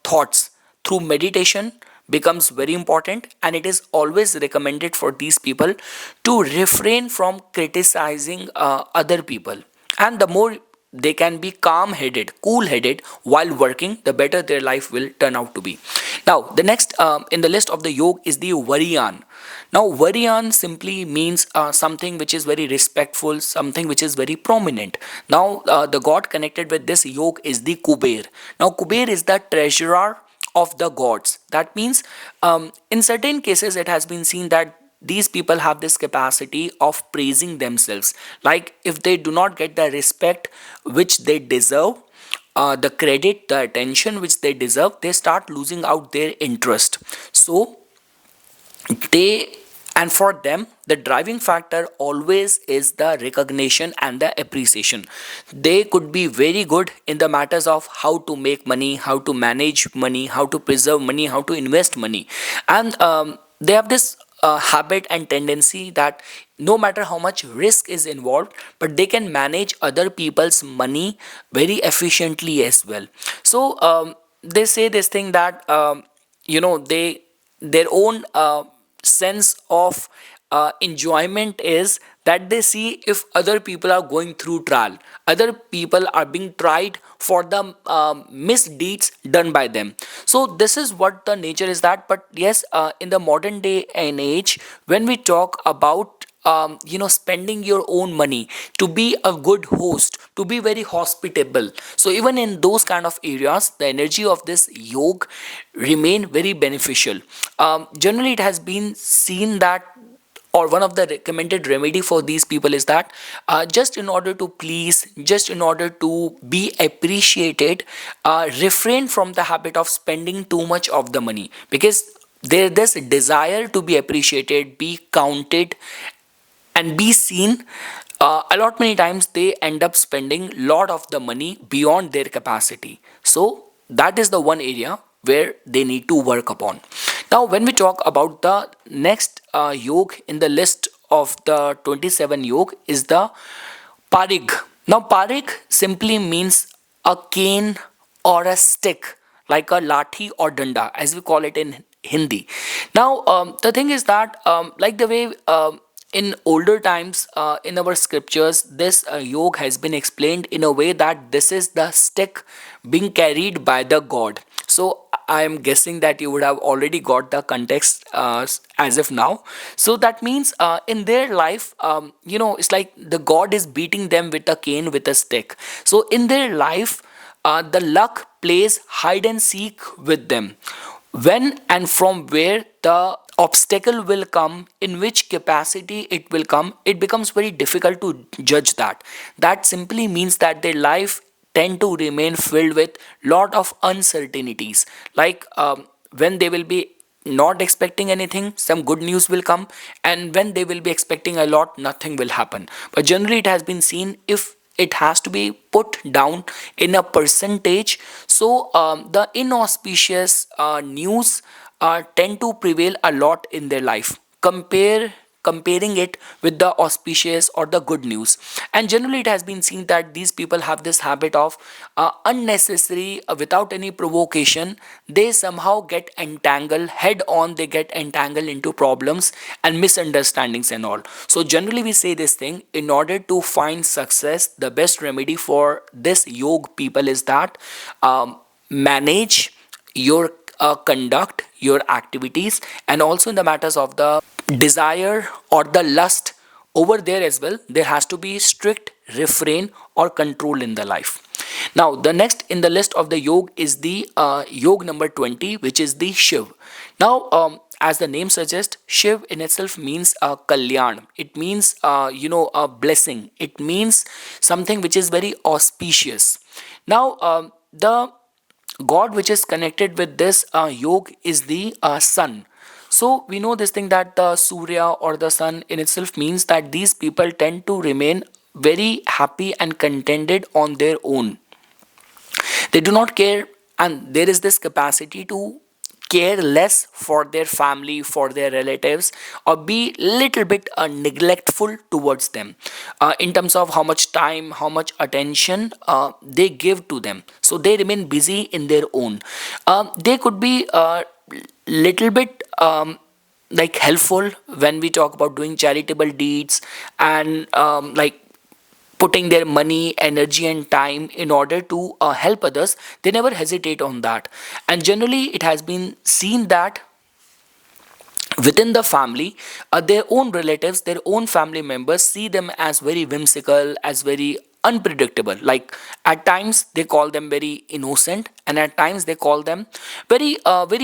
thoughts through meditation becomes very important, and it is always recommended for these people to refrain from criticizing other people. And the more they can be calm headed, cool headed while working, the better their life will turn out to be. Now the next in the list of the yoga is the Varian. Now Varian simply means something which is very respectful, something which is very prominent. Now the god connected with this yoga is the Kuber. Now Kuber is the treasurer of the gods. That means in certain cases it has been seen that these people have this capacity of praising themselves. Like if they do not get the respect which they deserve, the credit, the attention which they deserve, they start losing out their interest. So they, and for them the driving factor always is the recognition and the appreciation. They could be very good in the matters of how to make money, how to manage money, how to preserve money, how to invest money. And they have this habit and tendency that no matter how much risk is involved, but they can manage other people's money very efficiently as well. So they say this thing that they, their own sense of enjoyment is that they see if other people are going through trial, other people are being tried for the misdeeds done by them. So this is what the nature is that. But yes, in the modern day and age, when we talk about spending your own money to be a good host, to be very hospitable, so even in those kind of areas the energy of this yoga remain very beneficial. Generally it has been seen that, or one of the recommended remedy for these people is that just in order to please, just in order to be appreciated, refrain from the habit of spending too much of the money, because there this desire to be appreciated, be counted and be seen, a lot many times they end up spending lot of the money beyond their capacity. So that is the one area where they need to work upon. Now when we talk about the next yoga in the list of the 27 yoga is the Parig. Now Parig simply means a cane or a stick, like a lathi or danda, as we call it in Hindi. Now, the thing is that, like the way in older times in our scriptures, this yoga has been explained in a way that this is the stick being carried by the god. So I am guessing that you would have already got the context as of now. So that means in their life, it's like the god is beating them with a cane, with a stick. So in their life, the luck plays hide and seek with them. When and from where the obstacle will come, in which capacity it will come, it becomes very difficult to judge that. That simply means that their life tend to remain filled with lot of uncertainties, like when they will be not expecting anything, some good news will come, and when they will be expecting a lot, nothing will happen. But generally it has been seen, if it has to be put down in a percentage, so the inauspicious news tend to prevail a lot in their life, comparing it with the auspicious or the good news. And generally it has been seen that these people have this habit of unnecessary, without any provocation, they somehow get entangled head on, they get entangled into problems and misunderstandings and all. So generally we say this thing: in order to find success, the best remedy for this yoga people is that, manage your conduct, your activities, and also in the matters of the desire or the lust, over there as well there has to be strict refrain or control in the life. Now the next in the list of the yoga is the yoga number 20, which is the Shiv. Now, as the name suggests, Shiv in itself means kalyan. It means a blessing. It means something which is very auspicious. Now, the god which is connected with this yoga is the sun. So we know this thing that the Surya or the sun in itself means that these people tend to remain very happy and contented on their own. They do not care, and there is this capacity to care less for their family, for their relatives, or be little bit neglectful towards them, in terms of how much time, how much attention they give to them. So they remain busy in their own. They could be little bit like helpful when we talk about doing charitable deeds, and like putting their money, energy, and time in order to help others. They never hesitate on that. And generally it has been seen that within the family, their own relatives, their own family members see them as very whimsical, as very unpredictable. Like at times they call them very innocent, and at times they call them very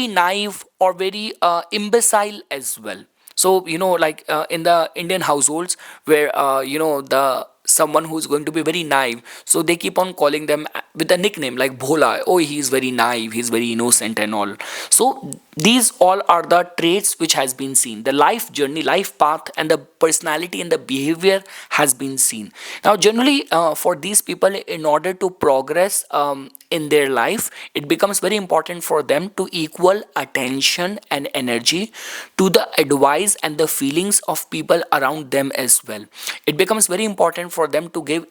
naive or very imbecile as well. So like in the Indian households, where the someone who's going to be very naive, so they keep on calling them with a nickname like Bhola. Oh, he's very naive, he's very innocent and all. So these all are the traits which has been seen. The life journey, life path, and the personality and the behavior has been seen. Now generally for these people, in order to progress in their life, it becomes very important for them to equal attention and energy to the advice and the feelings of people around them as well. It becomes very important for them to give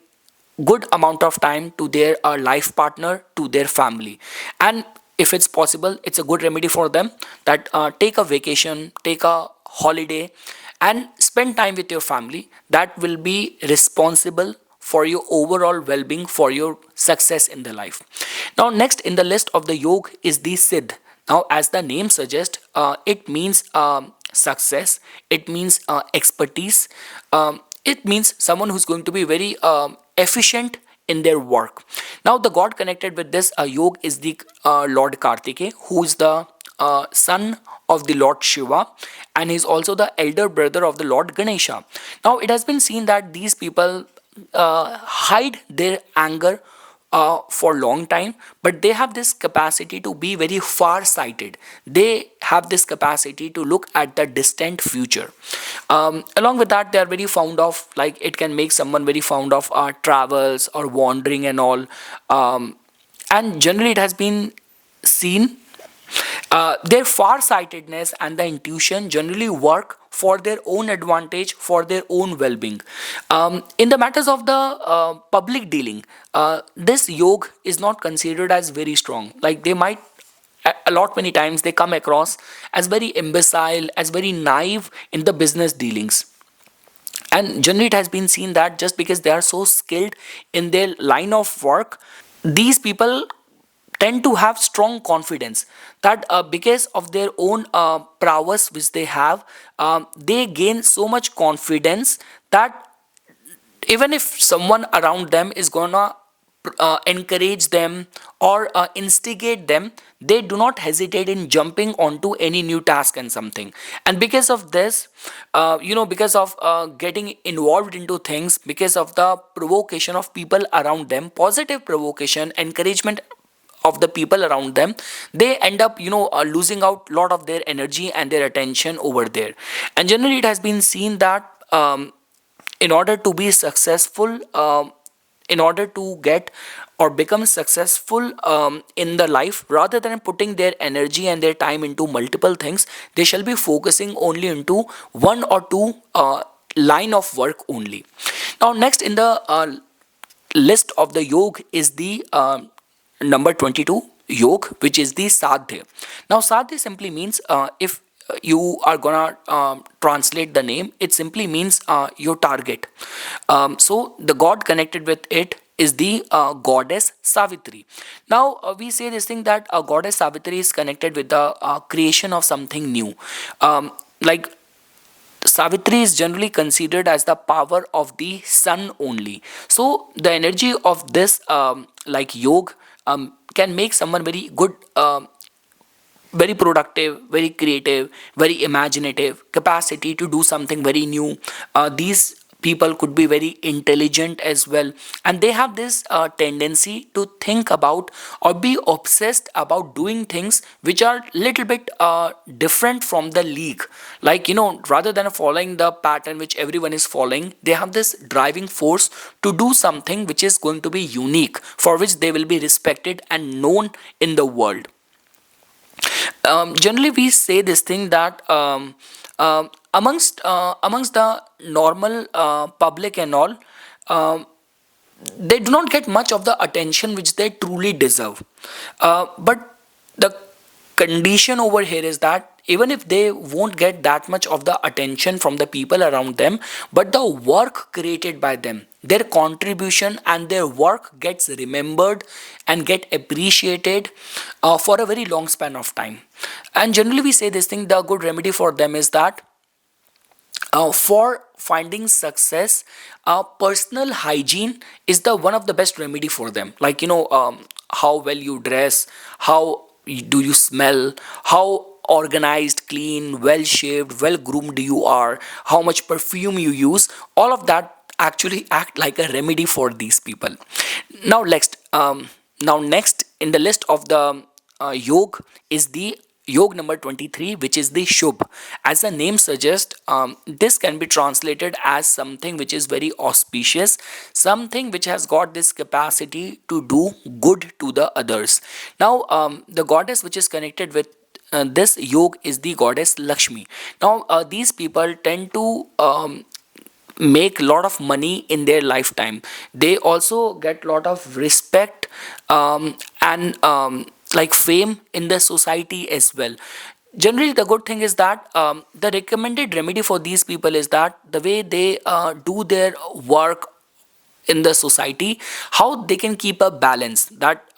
good amount of time to their life partner, to their family. And if it's possible, it's a good remedy for them that take a vacation, take a holiday, and spend time with your family. That will be responsible for your overall well-being, for your success in the life. Now next in the list of the yoga is the Siddh. Now as the name suggests, it means success, it means expertise, it means someone who's going to be very efficient in their work. Now the god connected with this yoga is the Lord Kartikeya, who is the son of the Lord Shiva, and he's also the elder brother of the Lord Ganesha. Now it has been seen that these people hide their anger for long time, but they have this capacity to be very far sighted. They have this capacity to look at the distant future. Along with that, they are very fond of, like, it can make someone very fond of travels or wandering and all. And generally it has been seen Their far-sightedness and the intuition generally work for their own advantage, for their own well-being. In the matters of the public dealing, this yoga is not considered as very strong. Like they might a lot many times they come across as very imbecile, as very naive in the business dealings. And generally it has been seen that just because they are so skilled in their line of work, these people tend to have strong confidence that because of their own prowess which they have, they gain so much confidence that even if someone around them is gonna encourage them or instigate them, they do not hesitate in jumping onto any new task and something. And because of this, because of getting involved into things, because of the provocation of people around them, positive provocation, encouragement of the people around them, they end up losing out lot of their energy and their attention over there. And generally it has been seen that in order to be successful, in order to get or become successful in the life, rather than putting their energy and their time into multiple things, they shall be focusing only into one or two line of work only. Now next in the list of the yoga is the number 22 yoga, which is the sadhya. Now sadhya simply means, if you are gonna translate the name, it simply means your target. So the god connected with it is the goddess Savitri. Now we say this thing that goddess Savitri is connected with the creation of something new. Like Savitri is generally considered as the power of the sun only. So the energy of this like yoga can make someone very good, very productive, very creative, very imaginative, capacity to do something very new. These people could be very intelligent as well, and they have this tendency to think about or be obsessed about doing things which are little bit different from the league. Like rather than following the pattern which everyone is following, they have this driving force to do something which is going to be unique, for which they will be respected and known in the world. Generally we say this thing that amongst the normal public and all, um, they do not get much of the attention which they truly deserve. But the condition over here is that even if they won't get that much of the attention from the people around them, but the work created by them, their contribution and their work gets remembered and get appreciated for a very long span of time. And generally we say this thing, the good remedy for them is that for finding success, personal hygiene is the one of the best remedy for them. Like how well you dress, how do you smell, how organized, clean, well shaved, well groomed you are, how much perfume you use, all of that actually act like a remedy for these people. Now next in the list of the yoga is the yoga number 23, which is the shubh. As the name suggests, this can be translated as something which is very auspicious, something which has got this capacity to do good to the others. Now the goddess which is connected with this yoga is the goddess Lakshmi. Now these people tend to make lot of money in their lifetime. They also get lot of respect and like fame in the society as well. Generally the good thing is that the recommended remedy for these people is that the way they do their work in the society, how they can keep a balance, that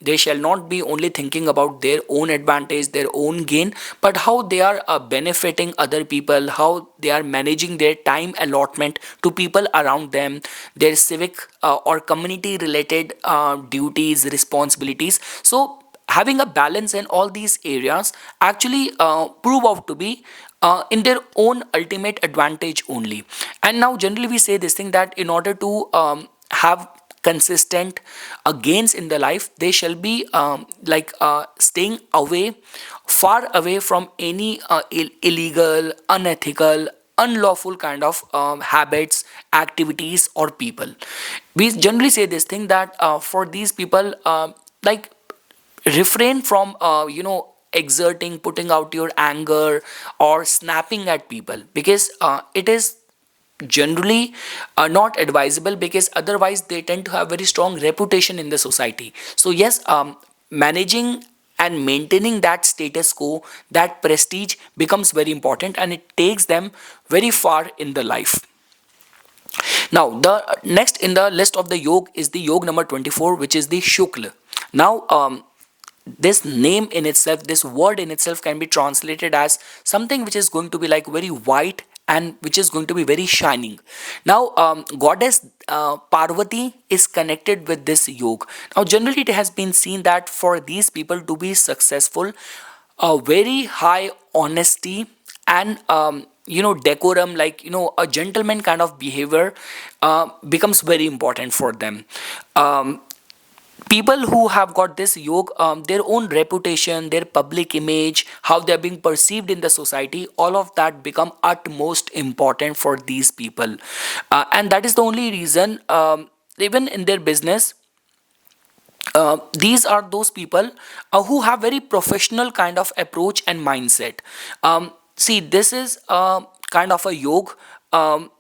they shall not be only thinking about their own advantage, their own gain, but how they are benefiting other people, how they are managing their time allotment to people around them, their civic or community related duties, responsibilities. So having a balance in all these areas actually prove out to be in their own ultimate advantage only. And now generally we say this thing that in order to have consistent gains in the life, they shall be staying away, far away from any illegal, unethical, unlawful kind of habits, activities or people. We generally say this thing that for these people, like refrain from exerting, putting out your anger, or snapping at people, because it is generally not advisable, because otherwise they tend to have very strong reputation in the society. So yes, managing and maintaining that status quo, that prestige becomes very important, and it takes them very far in the life. Now, the next in the list of the yog is the yog number 24, which is the Shukla. Now, this name in itself, this word in itself can be translated as something which is going to be like very white and which is going to be very shining. Now, goddess Parvati is connected with this yog. Now, generally, it has been seen that for these people to be successful, a very high honesty and decorum, like a gentleman kind of behavior becomes very important for them. People who have got this yoga, their own reputation, their public image, how they're being perceived in the society, all of that become utmost important for these people. And that is the only reason, even in their business, these are those people who have very professional kind of approach and mindset. See, this is a kind of a yoga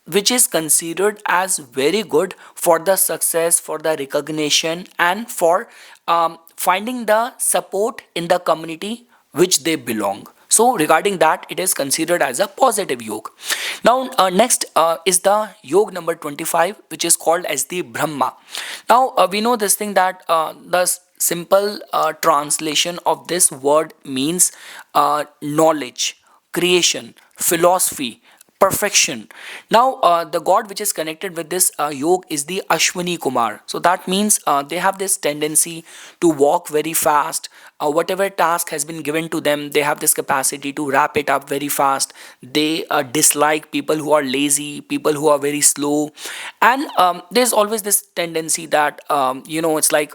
which is considered as very good for the success, for the recognition, and for finding the support in the community which they belong. So regarding that, it is considered as a positive yoga. Now, next is the yoga number 25, which is called as the Brahma. Now, we know this thing that simple translation of this word means knowledge, creation, philosophy, perfection. Now, the god which is connected with this yoga is the Ashwini Kumar. So that means they have this tendency to walk very fast. Whatever task has been given to them, they have this capacity to wrap it up very fast. They dislike people who are lazy, people who are very slow, and there's always this tendency that it's like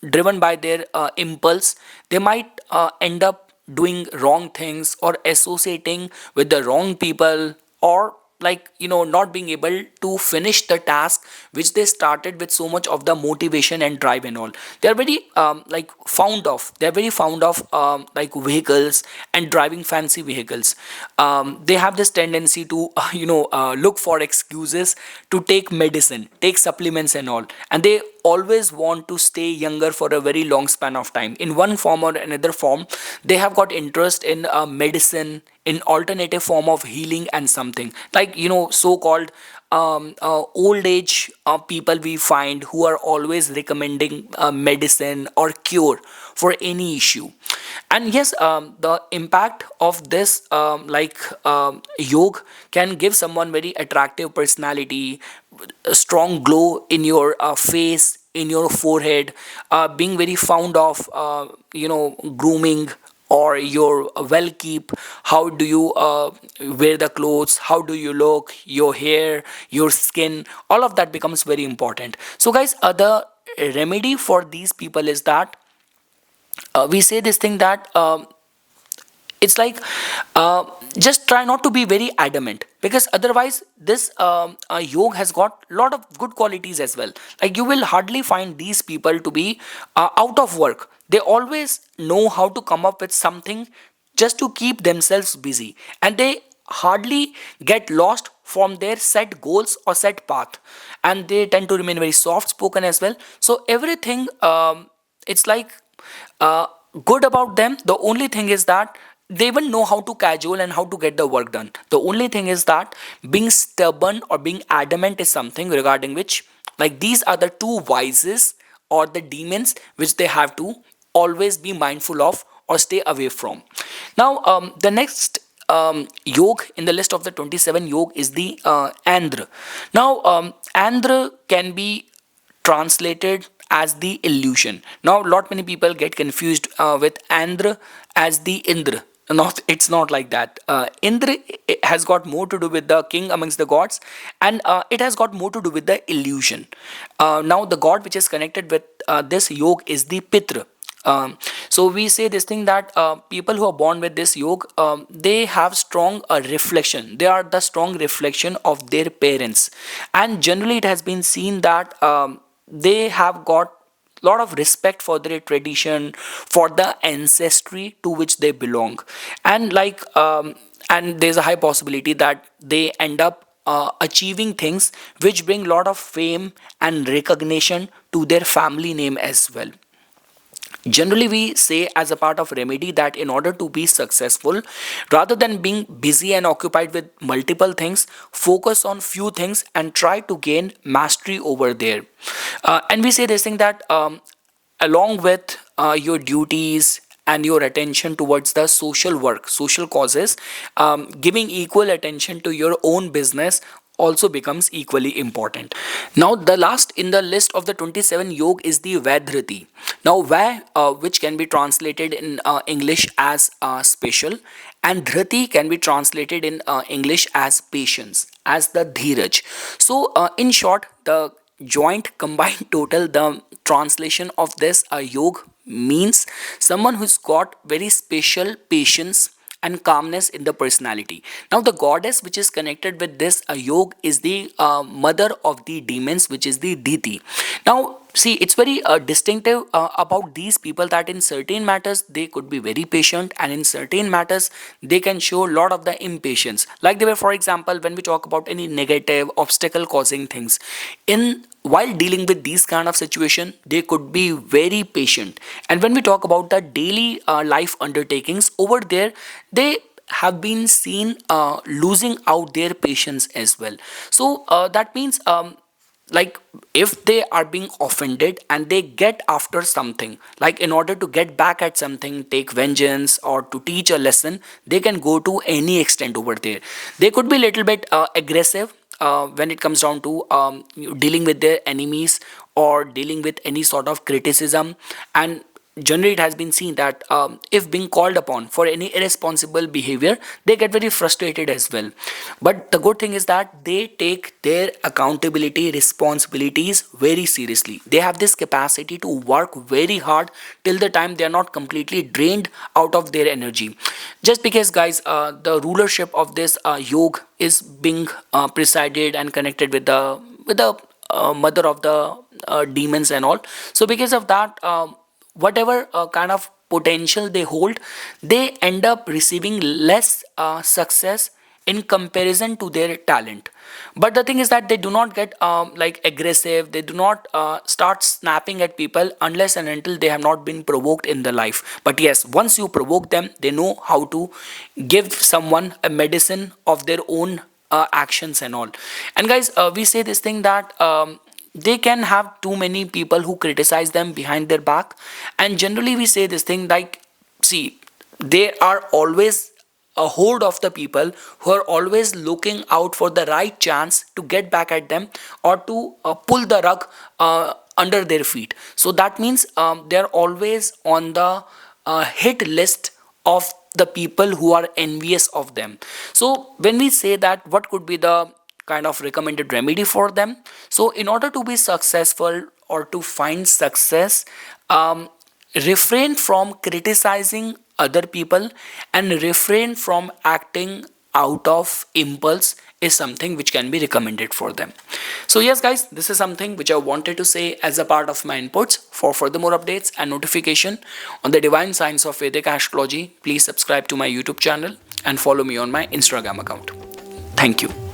driven by their impulse. They might end up doing wrong things or associating with the wrong people, or like not being able to finish the task which they started with so much of the motivation and drive and all. They are very very fond of like vehicles and driving fancy vehicles. They have this tendency to look for excuses to take medicine, take supplements and all, and they always want to stay younger for a very long span of time. In one form or another form, they have got interest in medicine, in alternative form of healing and something like so called old age people we find who are always recommending medicine or cure for any issue. And yes, the impact of this yoga can give someone very attractive personality, a strong glow in your face, in your forehead, being very fond of grooming or your well keep. How do you wear the clothes, how do you look, your hair, your skin, all of that becomes very important. So guys, the remedy for these people is that we say this thing that it's like just try not to be very adamant, because otherwise this yoga has got lot of good qualities as well. Like you will hardly find these people to be out of work. They always know how to come up with something just to keep themselves busy, and they hardly get lost from their set goals or set path, and they tend to remain very soft spoken as well. So everything, it's like uh, good about them. The only thing is that they will know how to casual and how to get the work done. The only thing is that being stubborn or being adamant is something regarding which, like, these are the two vices or the demons which they have to always be mindful of or stay away from. Now, the next yog in the list of the 27 yog is the Andhra. Now, Andhra can be translated as the illusion. Now, lot many people get confused with Andhra as the Indra. Not, it's not like that. Indra has got more to do with the king amongst the gods, and it has got more to do with the illusion. Now, the god which is connected with this yog is the Pitra. So we say this thing that people who are born with this yoga, they have strong reflection. They are the strong reflection of their parents, and generally it has been seen that they have got lot of respect for their tradition, for the ancestry to which they belong. And and there's a high possibility that they end up achieving things which bring a lot of fame and recognition to their family name as well. Generally, we say as a part of remedy that in order to be successful, rather than being busy and occupied with multiple things, focus on few things and try to gain mastery over there. And we say this thing that along with your duties and your attention towards the social work, social causes, giving equal attention to your own business also becomes equally important. Now, the last in the list of the 27 yog is the Vaidhriti. Now, which can be translated in English as special, and Dhriti can be translated in English as patience, as the Dheeraj. So, in short, the joint combined total, the translation of this yog means someone who's got very special patience and calmness in the personality. Now, the goddess which is connected with this yog is the mother of the demons, which is the Diti. Now, see, it's very distinctive about these people that in certain matters they could be very patient, and in certain matters they can show a lot of the impatience. Like they were, for example, when we talk about any negative obstacle causing things, in while dealing with these kind of situation, they could be very patient. And when we talk about the daily life undertakings over there, they have been seen losing out their patience as well. So that means like if they are being offended and they get after something, like in order to get back at something, take vengeance or to teach a lesson, they can go to any extent over there. They could be a little bit aggressive when it comes down to dealing with their enemies or dealing with any sort of criticism. And generally it has been seen that if being called upon for any irresponsible behavior, they get very frustrated as well. But the good thing is that they take their accountability responsibilities very seriously. They have this capacity to work very hard till the time they are not completely drained out of their energy. Just because, guys, the rulership of this yog is being presided and connected with the mother of the demons and all. So because of that, whatever kind of potential they hold, they end up receiving less success in comparison to their talent. But the thing is that they do not get like aggressive, they do not start snapping at people unless and until they have not been provoked in the life. But yes, once you provoke them, they know how to give someone a medicine of their own actions and all. And guys, we say this thing that they can have too many people who criticize them behind their back. And generally we say this thing like, see, they are always a horde of the people who are always looking out for the right chance to get back at them or to pull the rug under their feet. So that means they are always on the hit list of the people who are envious of them. So when we say that, what could be the kind of recommended remedy for them? So in order to be successful or to find success, refrain from criticizing other people and refrain from acting out of impulse is something which can be recommended for them. So yes, guys, this is something which I wanted to say as a part of my inputs. For further more updates and notification on the divine science of Vedic astrology, please subscribe to my YouTube channel and follow me on my Instagram account. Thank you.